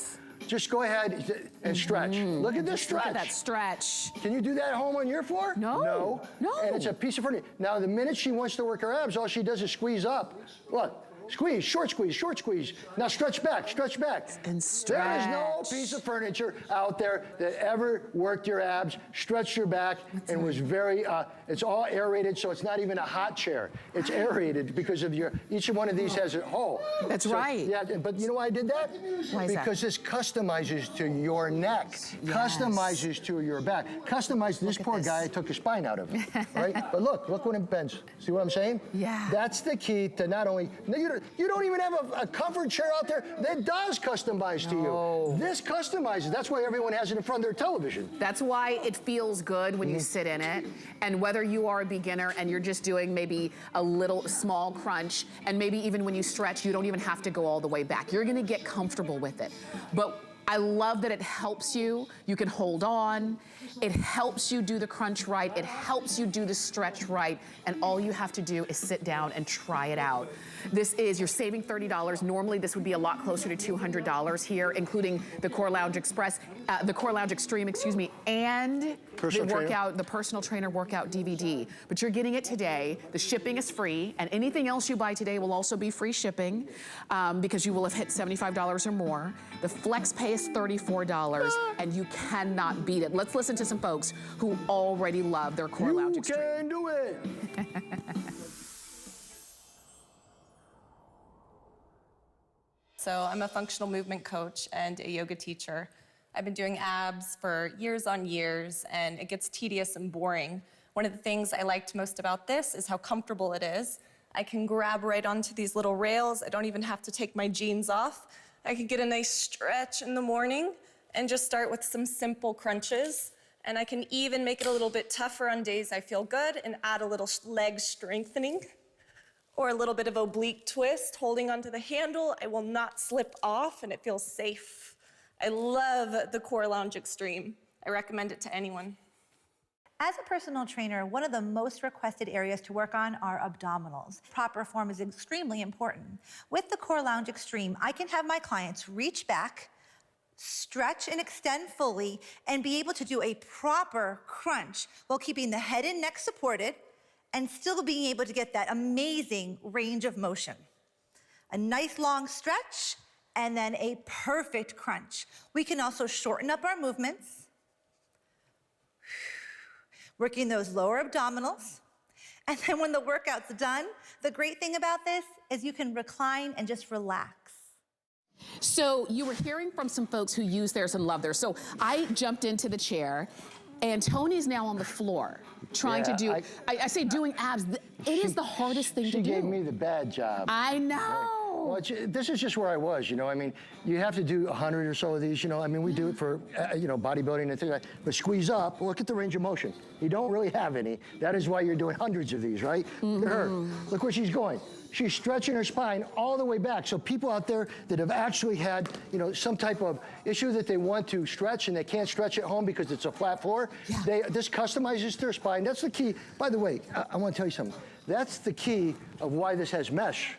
Just go ahead and stretch. Look at this stretch. Look at that stretch. Can you do that at home on your floor? No. No. And it's a piece of furniture. Now, the minute she wants to work her abs, all she does is squeeze up. Look. Squeeze, short squeeze, short squeeze. Now stretch back, stretch back. And stretch. There is no piece of furniture out there that ever worked your abs, stretched your back, and was very, it's all aerated, so it's not even a hot chair. It's aerated because of each one of these has a hole. That's right. Yeah, but you know why I did that? Why is that? Because this customizes to your neck, customizes to your back. This poor guy, I took his spine out of it, right? But look when it bends. See what I'm saying? Yeah. That's the key to not only, you don't even have a comfort chair out there that does customize to you. This customizes. That's why everyone has it in front of their television. That's why it feels good when you sit in it. And whether you are a beginner and you're just doing maybe a little small crunch, and maybe even when you stretch, you don't even have to go all the way back. You're gonna get comfortable with it. But I love that it helps you. You can hold on. It helps you do the crunch right. It helps you do the stretch right. And all you have to do is sit down and try it out. You're saving $30. Normally this would be a lot closer to $200 here, including the Core Lounge the Core Lounge Extreme, and the personal trainer workout DVD. But you're getting it today. The shipping is free, and anything else you buy today will also be free shipping because you will have hit $75 or more. The flex pay is $34, and you cannot beat it. Let's listen to some folks who already love their Core Lounge Extreme. You can do it. So I'm a functional movement coach and a yoga teacher. I've been doing abs for years on years, and it gets tedious and boring. One of the things I liked most about this is how comfortable it is. I can grab right onto these little rails. I don't even have to take my jeans off. I can get a nice stretch in the morning, and just start with some simple crunches. And I can even make it a little bit tougher on days I feel good and add a little leg strengthening or a little bit of oblique twist, holding onto the handle. I will not slip off and it feels safe. I love the Core Lounge Extreme. I recommend it to anyone. As a personal trainer, one of the most requested areas to work on are abdominals. Proper form is extremely important. With the Core Lounge Extreme, I can have my clients reach back, stretch and extend fully, and be able to do a proper crunch while keeping the head and neck supported and still being able to get that amazing range of motion. A nice long stretch and then a perfect crunch. We can also shorten up our movements, working those lower abdominals. And then when the workout's done, the great thing about this is you can recline and just relax. So you were hearing from some folks who use theirs and love theirs. So I jumped into the chair and Tony's now on the floor trying to do, I say doing abs. It is the hardest thing to do. She gave me the bad job. I know. Well, this is just where I was, you know. I mean, you have to do 100 or so of these, you know. I mean, we do it for, you know, bodybuilding and things like that. But squeeze up, look at the range of motion. You don't really have any. That is why you're doing hundreds of these, right? Look at her. Look where she's going. She's stretching her spine all the way back. So people out there that have actually had, you know, some type of issue that they want to stretch and they can't stretch at home because it's a flat floor, this customizes their spine. That's the key. By the way, I want to tell you something. That's the key of why this has mesh.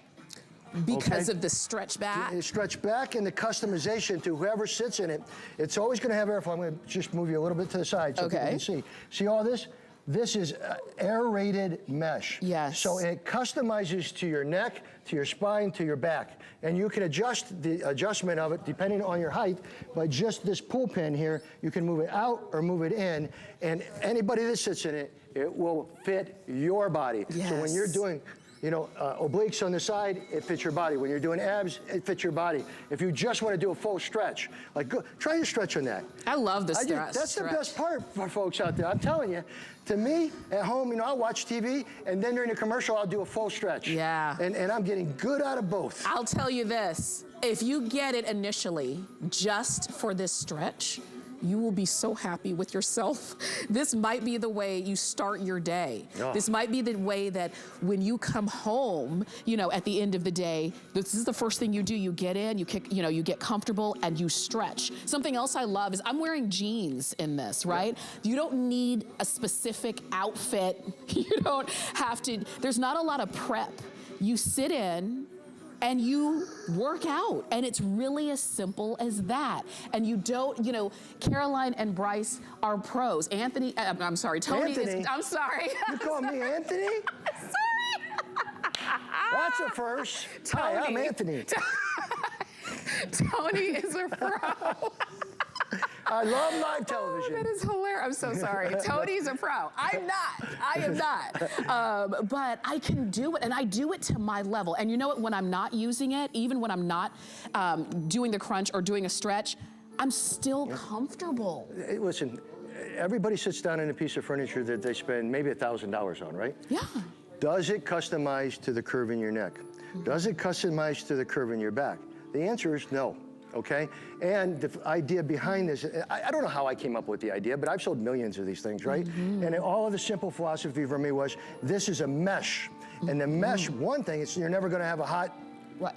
Because of the stretch back? The stretch back and the customization to whoever sits in it. It's always going to have airflow. I'm going to just move you a little bit to the side so people can see. See all this? This is air-rated mesh. Yes. So it customizes to your neck, to your spine, to your back. And you can adjust the adjustment of it depending on your height by just this pull pin here. You can move it out or move it in. And anybody that sits in it, it will fit your body. Yes. So when you're doing, you know, obliques on the side, it fits your body. When you're doing abs, it fits your body. If you just want to do a full stretch, like go, try to stretch on that. I love the stretch. That's the best part for folks out there. I'm telling you. To me, at home, you know, I'll watch TV, and then during the commercial, I'll do a full stretch. Yeah. And I'm getting good out of both. I'll tell you this, if you get it initially just for this stretch, you will be so happy with yourself. This might be the way you start your day. Oh. This might be the way that when you come home, you know, at the end of the day, this is the first thing you do. You get in, you kick, you know, you get comfortable and you stretch. Something else I love is I'm wearing jeans in this, right? You don't need a specific outfit. You don't have to, there's not a lot of prep. You sit in, and you work out, and it's really as simple as that. And you don't, you know, Caroline and Bryce are pros. Anthony, I'm sorry, Tony is, I'm sorry. You call me Anthony? Sorry. That's a first. Hi, I'm Anthony. Tony is a pro. I love live television. Oh, that is hilarious. I'm so sorry. Tony's a pro. I'm not. I am not. But I can do it, and I do it to my level. And you know what? When I'm not using it, even when I'm not doing the crunch or doing a stretch, I'm still comfortable. Listen, everybody sits down in a piece of furniture that they spend maybe $1,000 on, right? Yeah. Does it customize to the curve in your neck? Does it customize to the curve in your back? The answer is no. Okay? And the idea behind this, I don't know how I came up with the idea, but I've sold millions of these things, right? And all of the simple philosophy for me was, this is a mesh. And the mesh, one thing, is you're never gonna have a hot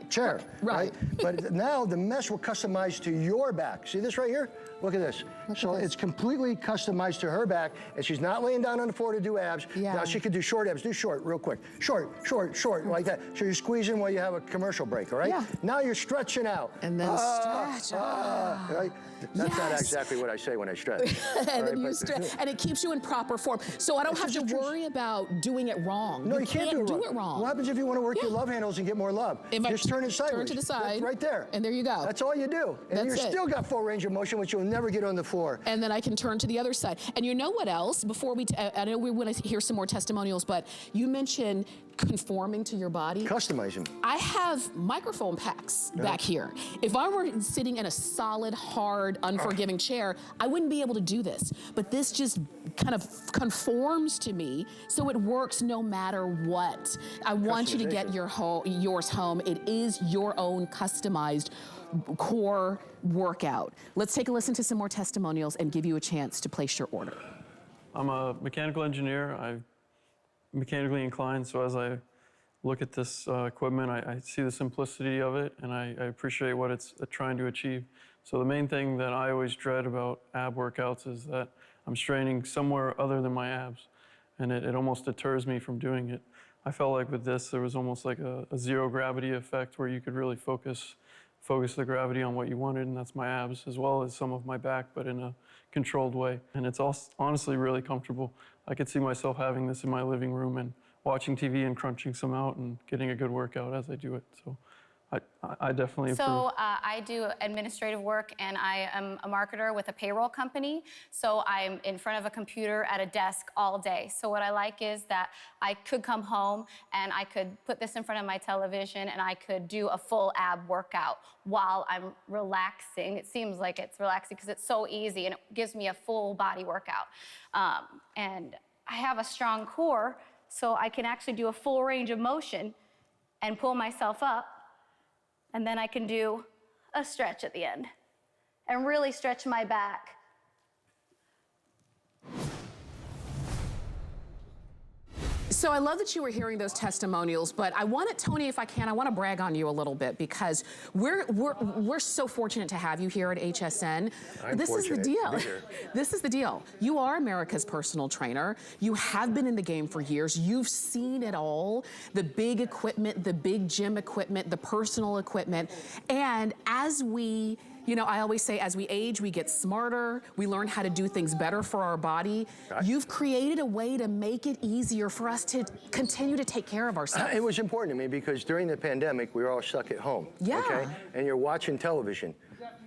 chair, right? But now the mesh will customize to your back. See this right here? Look at this. So it's completely customized to her back, and she's not laying down on the floor to do abs. Now she can do short abs. Do short, real quick. Short, short, short, like that. So you're squeezing while you have a commercial break, all right? Now you're stretching out. And then stretch. Right? That's not exactly what I say when I stretch. And then you stretch, and it keeps you in proper form. So I don't have to worry about doing it wrong. No, you can't do it wrong. What happens if you want to work your love handles and get more love? Just turn it sideways. Turn to the side. That's right there. And there you go. That's all you do. And you're still got full range of motion, which you'll never get on the floor. And then I can turn to the other side. And you know what else? Before we, I know we want to hear some more testimonials, but you mentioned conforming to your body. Customizing. I have microphone packs back here. If I were sitting in a solid, hard, unforgiving chair, I wouldn't be able to do this. But this just kind of conforms to me, so it works no matter what. I want you to get yours home. It is your own customized core workout. Let's take a listen to some more testimonials and give you a chance to place your order. I'm a mechanical engineer. I'm mechanically inclined, so as I look at this equipment, I see the simplicity of it, and I appreciate what it's trying to achieve. So the main thing that I always dread about ab workouts is that I'm straining somewhere other than my abs, and it almost deters me from doing it. I felt like with this, there was almost like a zero gravity effect where you could really focus the gravity on what you wanted, and that's my abs, as well as some of my back, but in a controlled way. And it's honestly really comfortable. I could see myself having this in my living room and watching TV and crunching some out and getting a good workout as I do it. So I definitely approve. So I do administrative work, and I am a marketer with a payroll company. So I'm in front of a computer at a desk all day. So what I like is that I could come home and I could put this in front of my television and I could do a full ab workout while I'm relaxing. It seems like it's relaxing because it's so easy and it gives me a full body workout. And I have a strong core, so I can actually do a full range of motion and pull myself up. And then I can do a stretch at the end and really stretch my back. So I love that you were hearing those testimonials, but I want to, Tony, if I can, I want to brag on you a little bit because we're so fortunate to have you here at HSN. This is the deal. This is the deal. You are America's personal trainer. You have been in the game for years. You've seen it all, the big equipment, the big gym equipment, the personal equipment. And as we, you know, I always say as we age, we get smarter, we learn how to do things better for our body. Right. You've created a way to make it easier for us to continue to take care of ourselves. It was important to me because during the pandemic, we were all stuck at home. Yeah. Okay? And you're watching television.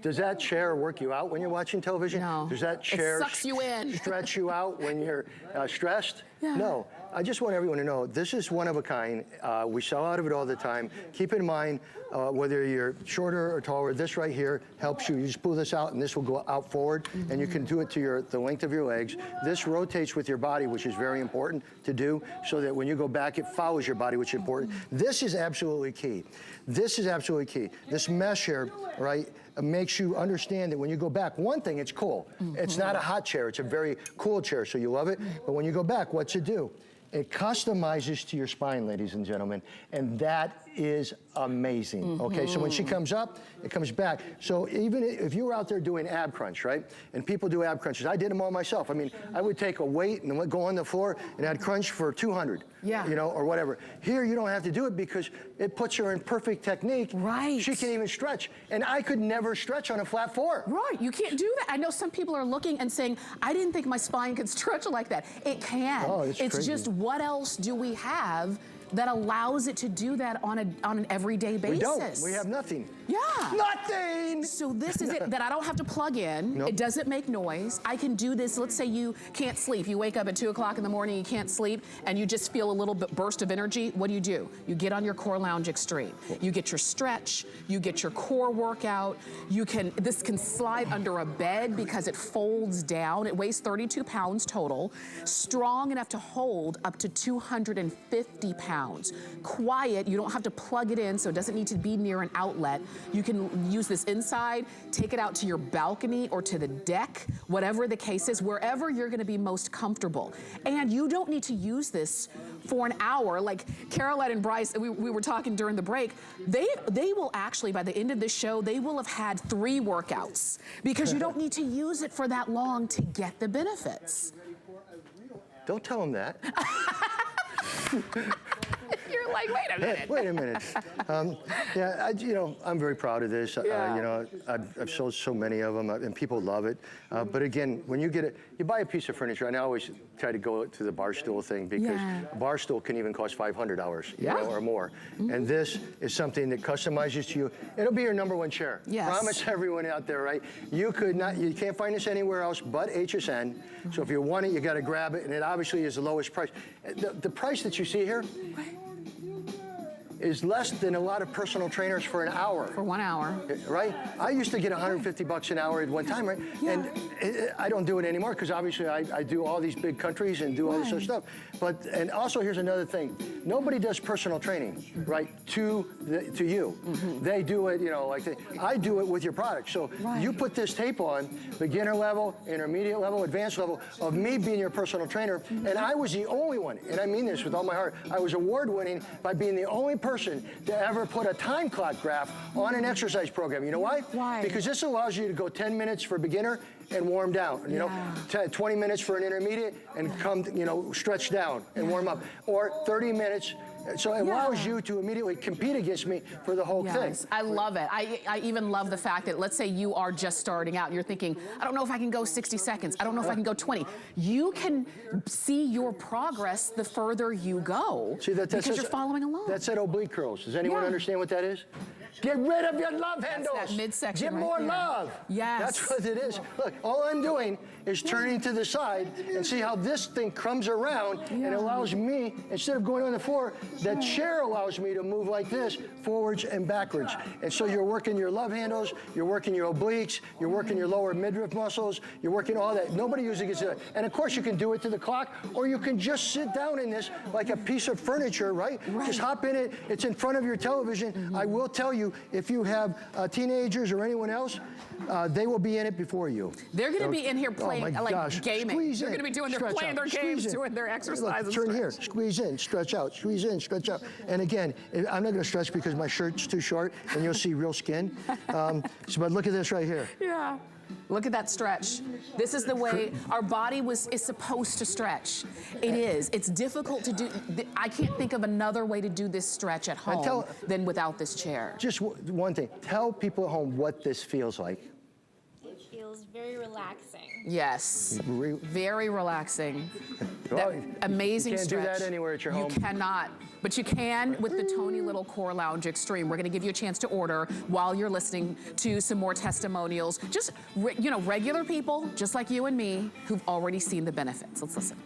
Does that chair work you out when you're watching television? No. Does that chair sucks you in. stretch you out when you're stressed? Yeah. No. I just want everyone to know this is one of a kind. We sell out of it all the time. Keep in mind, whether you're shorter or taller, this right here helps you. You just pull this out and this will go out forward, and you can do it to the length of your legs. This rotates with your body, which is very important to do, so that when you go back, it follows your body, which is important. This is absolutely key. This is absolutely key. This mesh here, right, makes you understand that when you go back, one thing, it's cool. It's not a hot chair, it's a very cool chair, so you love it. But when you go back, what's it do? It customizes to your spine, ladies and gentlemen, and that is amazing. Okay, so when she comes up, it comes back. So even if you were out there doing ab crunch, right, and people do ab crunches, I did them all myself. I mean, I would take a weight and go on the floor and I'd crunch for 200, you know, or whatever. Here, you don't have to do it because it puts her in perfect technique. Right. She can even stretch, and I could never stretch on a flat floor. Right, you can't do that. I know some people are looking and saying, I didn't think my spine could stretch like that. It can. Oh, it's crazy. Just what else do we have that allows it to do that on an everyday basis? We don't. We have nothing. Yeah. Nothing! So this is it, that I don't have to plug in. Nope. It doesn't make noise. I can do this. Let's say you can't sleep. You wake up at 2 o'clock in the morning, you can't sleep, and you just feel a little bit burst of energy. What do? You get on your Core Lounge Extreme. You get your stretch, you get your core workout. This can slide under a bed because it folds down. It weighs 32 pounds total. Strong enough to hold up to 250 pounds. Quiet, you don't have to plug it in, so it doesn't need to be near an outlet. You can use this inside, take it out to your balcony or to the deck, whatever the case is, wherever you're gonna be most comfortable. And you don't need to use this for an hour. Like Caroline and Bryce, we were talking during the break, they will actually, by the end of this show, they will have had 3 workouts because you don't need to use it for that long to get the benefits. Don't tell them that. You're like, wait a minute. Wait a minute. Yeah, you know, I'm very proud of this. Yeah. You know, I've sold so many of them, and people love it. But again, when you you buy a piece of furniture, and I always try to go to the bar stool thing because a bar stool can even cost $500, you know, or more. And this is something that customizes to you. It'll be your #1 chair. Yes. Promise everyone out there, right? You can't find this anywhere else but HSN. So if you want it, you got to grab it, and it obviously is the lowest price. The price that you see here. is less than a lot of personal trainers for an hour. For 1 hour. Right? I used to get $150 an hour at one time, right? Yeah. And I don't do it anymore because obviously I do all these big countries and do all this other stuff. But, and also here's another thing. Nobody does personal training, right, to you. They do it, you know, like I do it with your product. So you put this tape on, beginner level, intermediate level, advanced level, of me being your personal trainer, and I was the only one, and I mean this with all my heart, I was award-winning by being the only person to ever put a time clock graph on an exercise program. You know why? Why? Because this allows you to go 10 minutes for beginner and warm down, you know, 20 minutes for an intermediate and come, you know, stretch down and warm up, or 30 minutes. So it allows you to immediately compete against me for the whole thing. I love it. I even love the fact that, let's say you are just starting out and you're thinking, I don't know if I can go 60 seconds. I don't know if I can go 20. You can see your progress the further you go because you're following along. That's that oblique curls. Does anyone understand what that is? Get rid of your love handles. That midsection. Get more love. Yes. That's what it is. Look, all I'm doing is turning to the side and see how this thing crumbs around and allows me, instead of going on the floor, that chair allows me to move like this, forwards and backwards. And so you're working your love handles, you're working your obliques, you're working your lower midriff muscles, you're working all that. Nobody usually gets it. And of course you can do it to the clock, or you can just sit down in this like a piece of furniture, right? Just hop in it. It's in front of your television. I will tell you, if you have teenagers or anyone else, they will be in it before you. They're going to be in here playing, like gaming. Squeeze They're in, going to be stretch playing out, their squeeze games, in. doing their exercises. Look, turn here, squeeze in, stretch out, squeeze in, stretch out. And again, I'm not going to stretch because my shirt's too short and you'll see real skin. But look at this right here. Yeah. Look at that stretch. This is the way our body is supposed to stretch. It is. It's difficult to do. I can't think of another way to do this stretch at home than without this chair. Just one thing. Tell people at home what this feels like. It feels very relaxing. Yes. Very relaxing. That amazing you can't stretch. do that anywhere at your home. You cannot. But you can with the Tony Little Core Lounge Extreme. We're going to give you a chance to order while you're listening to some more testimonials. Just, you know, regular people, just like you and me, who've already seen the benefits. Let's listen.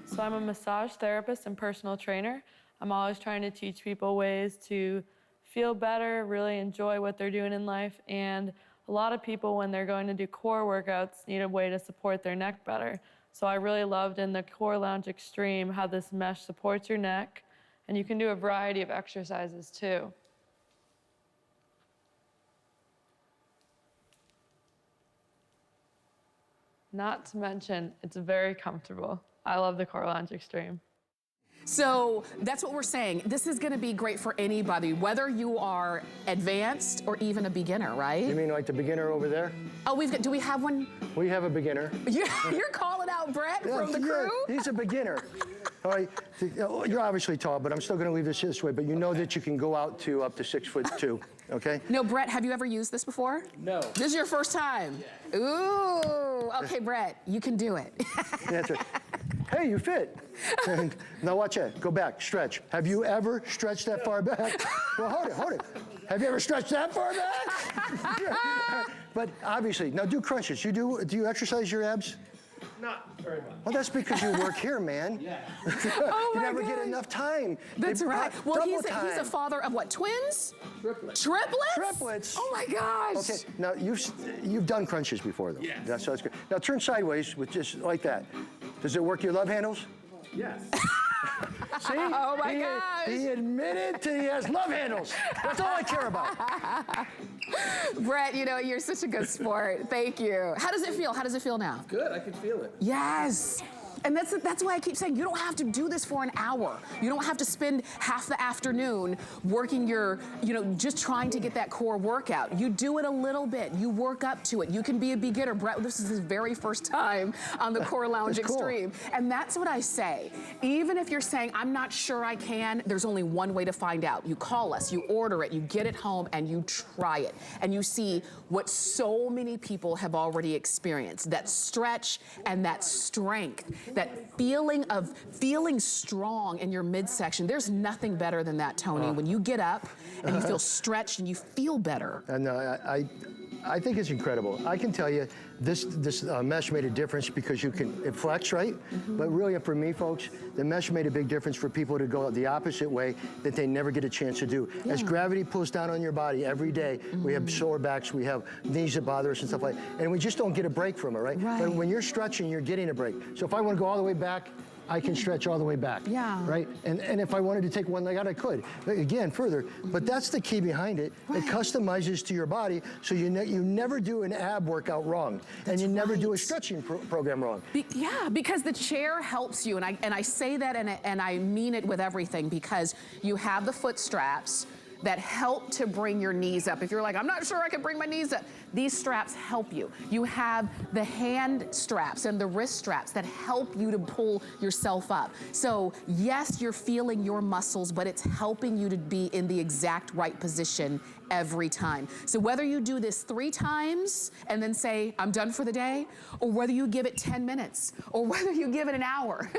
So I'm a massage therapist and personal trainer. I'm always trying to teach people ways to feel better, really enjoy what they're doing in life. And a lot of people, when they're going to do core workouts, need a way to support their neck better. So I really loved in the Core Lounge Extreme how this mesh supports your neck, and you can do a variety of exercises too. Not to mention, it's very comfortable. I love the Core Lounge Extreme. So that's what we're saying. This is going to be great for anybody, whether you are advanced or even a beginner, right? You mean like the beginner over there? Oh, do we have one? We have a beginner. You're calling out Brett from the crew? He's a beginner. All right, you're obviously tall, but I'm still going to leave this way. But you know that you can go out to up to 6'2", okay? No, Brett, have you ever used this before? No. This is your first time? Yeah. Ooh, okay, Brett, you can do it. That's right. Hey, you fit. And now watch it. Go back, stretch. Have you ever stretched that far back? Well, hold it. Have you ever stretched that far back? But obviously, now do crunches. Do you exercise your abs? Not very much. Well, that's because you work here, man. Yeah. You never get enough time. That's right. Well, he's a father of what, twins? Triplets. Triplets? Triplets. Oh my gosh. Okay, now you've done crunches before, though. Yes. That's good. Now turn sideways with just like that. Does it work your love handles? Yes. See? Oh my gosh. He admitted he has love handles. That's all I care about. Brett, you know, you're such a good sport. Thank you. How does it feel? How does it feel now? Good, I can feel it. Yes. And that's why I keep saying you don't have to do this for an hour. You don't have to spend half the afternoon working just trying to get that core workout. You do it a little bit. You work up to it. You can be a beginner. Brett, this is his very first time on the Core Lounge Extreme. Cool. And that's what I say. Even if you're saying, I'm not sure I can, there's only one way to find out. You call us, you order it, you get it home, and you try it. And you see what so many people have already experienced, that stretch and that strength. That feeling of feeling strong in your midsection. There's nothing better than that, Tony. When you get up and you feel stretched and you feel better. And I think it's incredible. I can tell you, this mesh made a difference because it flex, right? But really, for me, folks, the mesh made a big difference for people to go the opposite way that they never get a chance to do. Yeah. As gravity pulls down on your body every day, we have sore backs, we have knees that bother us and stuff like that, and we just don't get a break from it, right? But when you're stretching, you're getting a break. So if I want to go all the way back, I can stretch all the way back, right? And if I wanted to take one leg out, I could. But again, further. But that's the key behind it. It customizes to your body, so you never do an ab workout wrong, and you never do a stretching program wrong. Yeah, because the chair helps you, and I say that, and I mean it with everything, because you have the foot straps that help to bring your knees up. If you're like, I'm not sure I can bring my knees up, these straps help you. You have the hand straps and the wrist straps that help you to pull yourself up. So yes, you're feeling your muscles, but it's helping you to be in the exact right position every time. So whether you do this 3 times and then say, I'm done for the day, or whether you give it 10 minutes, or whether you give it an hour,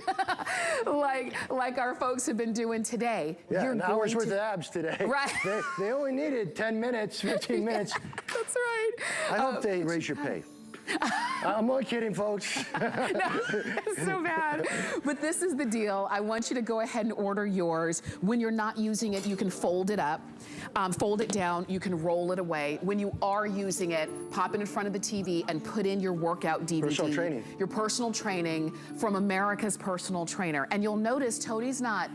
like our folks have been doing today. Yeah, you're an hour's worth of abs today. Right. They only needed 10 minutes, 15 minutes. That's right. I hope they raise your pay. I'm only kidding, folks. No, it's so bad. But this is the deal. I want you to go ahead and order yours. When you're not using it, you can fold it up, fold it down, you can roll it away. When you are using it, pop it in front of the TV and put in your workout DVD. Personal training. Your personal training from America's personal trainer. And you'll notice Tony's not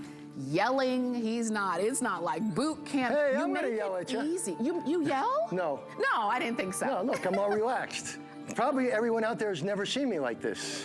yelling, it's not like boot camp. Hey, I'm gonna yell at you. Easy. You yell? No. No, I didn't think so. No, look, I'm all relaxed. Probably everyone out there has never seen me like this.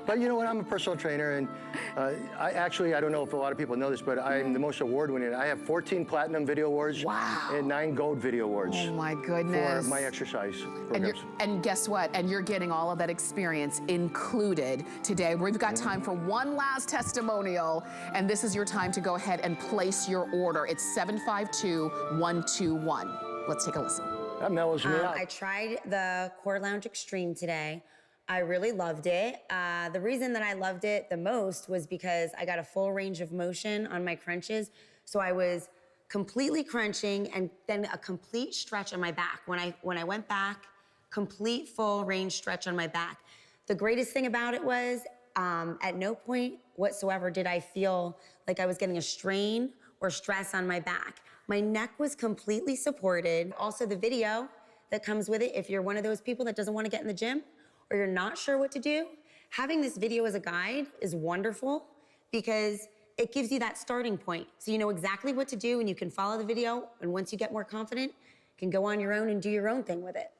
But you know what, I'm a personal trainer, and I don't know if a lot of people know this, but I'm the most award-winning. I have 14 platinum video awards and 9 gold video awards. Oh my goodness. For my exercise programs. And guess what? And you're getting all of that experience included today. We've got time for one last testimonial, and this is your time to go ahead and place your order. It's 752-121. Let's take a listen. That mellows me out. I tried the Core Lounge Extreme today. I really loved it. The reason that I loved it the most was because I got a full range of motion on my crunches. So I was completely crunching and then a complete stretch on my back. When I went back, complete full range stretch on my back. The greatest thing about it was at no point whatsoever did I feel like I was getting a strain or stress on my back. My neck was completely supported. Also, the video that comes with it, if you're one of those people that doesn't want to get in the gym or you're not sure what to do, having this video as a guide is wonderful because it gives you that starting point. So you know exactly what to do and you can follow the video, and once you get more confident, you can go on your own and do your own thing with it.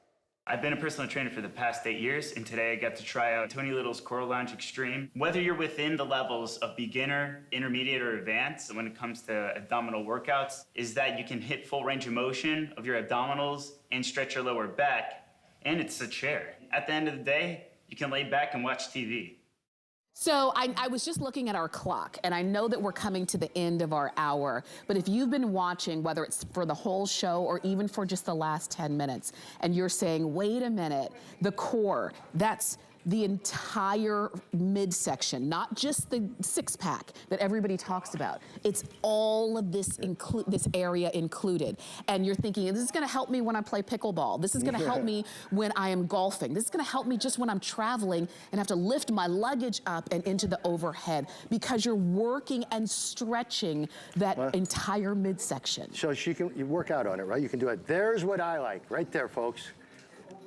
I've been a personal trainer for the past 8 years, and today I got to try out Tony Little's Core Lounge Extreme. Whether you're within the levels of beginner, intermediate, or advanced when it comes to abdominal workouts, is that you can hit full range of motion of your abdominals and stretch your lower back, and it's a chair. At the end of the day, you can lay back and watch TV. So I was just looking at our clock, and I know that we're coming to the end of our hour, but if you've been watching, whether it's for the whole show or even for just the last 10 minutes, and you're saying, wait a minute, the core, that's the entire midsection, not just the six-pack that everybody talks about. It's all of this this area included. And you're thinking, this is gonna help me when I play pickleball. This is gonna help me when I am golfing. This is gonna help me just when I'm traveling and have to lift my luggage up and into the overhead, because you're working and stretching that entire midsection. So you work out on it, right? You can do it. There's what I like, right there, folks.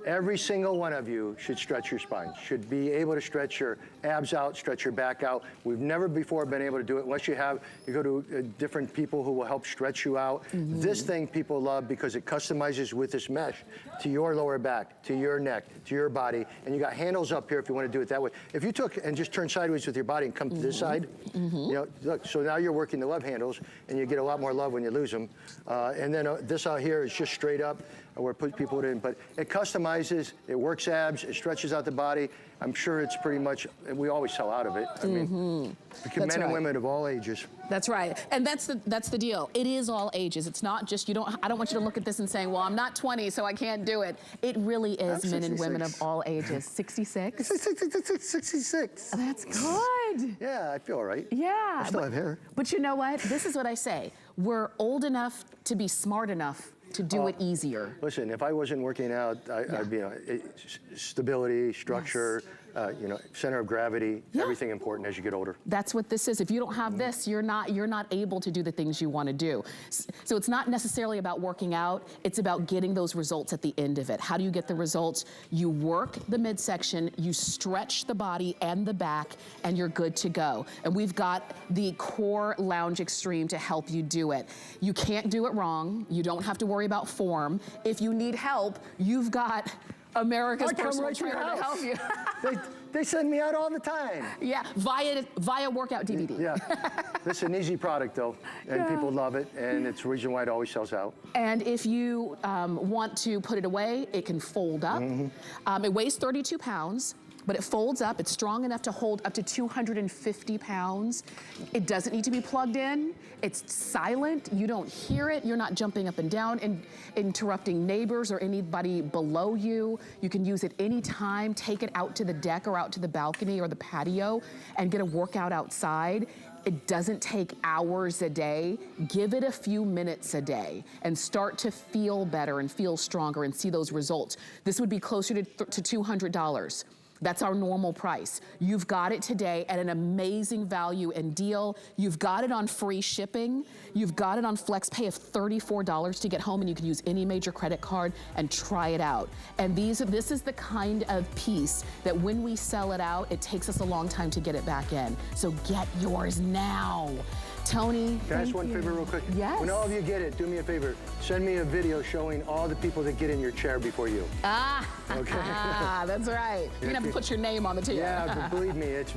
Every single one of you should stretch your spine, should be able to stretch your abs out, stretch your back out. We've never before been able to do it unless you go to different people who will help stretch you out. This thing people love because it customizes with this mesh to your lower back, to your neck, to your body, and you got handles up here if you want to do it that way. If you took and just turned sideways with your body and come to this side, you know, look, so now you're working the love handles, and you get a lot more love when you lose them. And then this out here is just straight up, where people put it in, but it customizes, it works abs, it stretches out the body. I'm sure it's pretty much, we always sell out of it. I mean, men and women of all ages. That's right, and that's the deal. It is all ages. It's not just, I don't want you to look at this and saying, well, I'm not 20, so I can't do it. It really is men and women of all ages. 66? 66. That's good. good. Yeah, I feel all right. Yeah. I still have hair. But you know what? This is what I say. We're old enough to be smart enough to do it easier. Listen, if I wasn't working out, I'd be, stability, structure, center of gravity, everything important as you get older. That's what this is. If you don't have this, you're not able to do the things you want to do. So it's not necessarily about working out, it's about getting those results at the end of it. How do you get the results? You work the midsection, you stretch the body and the back, and you're good to go. And we've got the Core Lounge Extreme to help you do it. You can't do it wrong. You don't have to worry about form. If you need help, you've got America's personal trainer to help you. They send me out all the time. Yeah, via workout DVD. Yeah, this is an easy product though, and people love it, and it's the reason why it always sells out. And if you want to put it away, it can fold up. It weighs 32 pounds. But it folds up, it's strong enough to hold up to 250 pounds. It doesn't need to be plugged in. It's silent, you don't hear it. You're not jumping up and down and interrupting neighbors or anybody below you. You can use it anytime, take it out to the deck or out to the balcony or the patio and get a workout outside. It doesn't take hours a day. Give it a few minutes a day and start to feel better and feel stronger and see those results. This would be closer to $200. That's our normal price. You've got it today at an amazing value and deal. You've got it on free shipping. You've got it on FlexPay of $34 to get home, and you can use any major credit card and try it out. And this is the kind of piece that when we sell it out, it takes us a long time to get it back in. So get yours now. Tony, can I ask one favor real quick? Yes. When all of you get it, do me a favor. Send me a video showing all the people that get in your chair before you. Okay. That's right. You're gonna have to put your name on the table. Yeah, but believe me, it's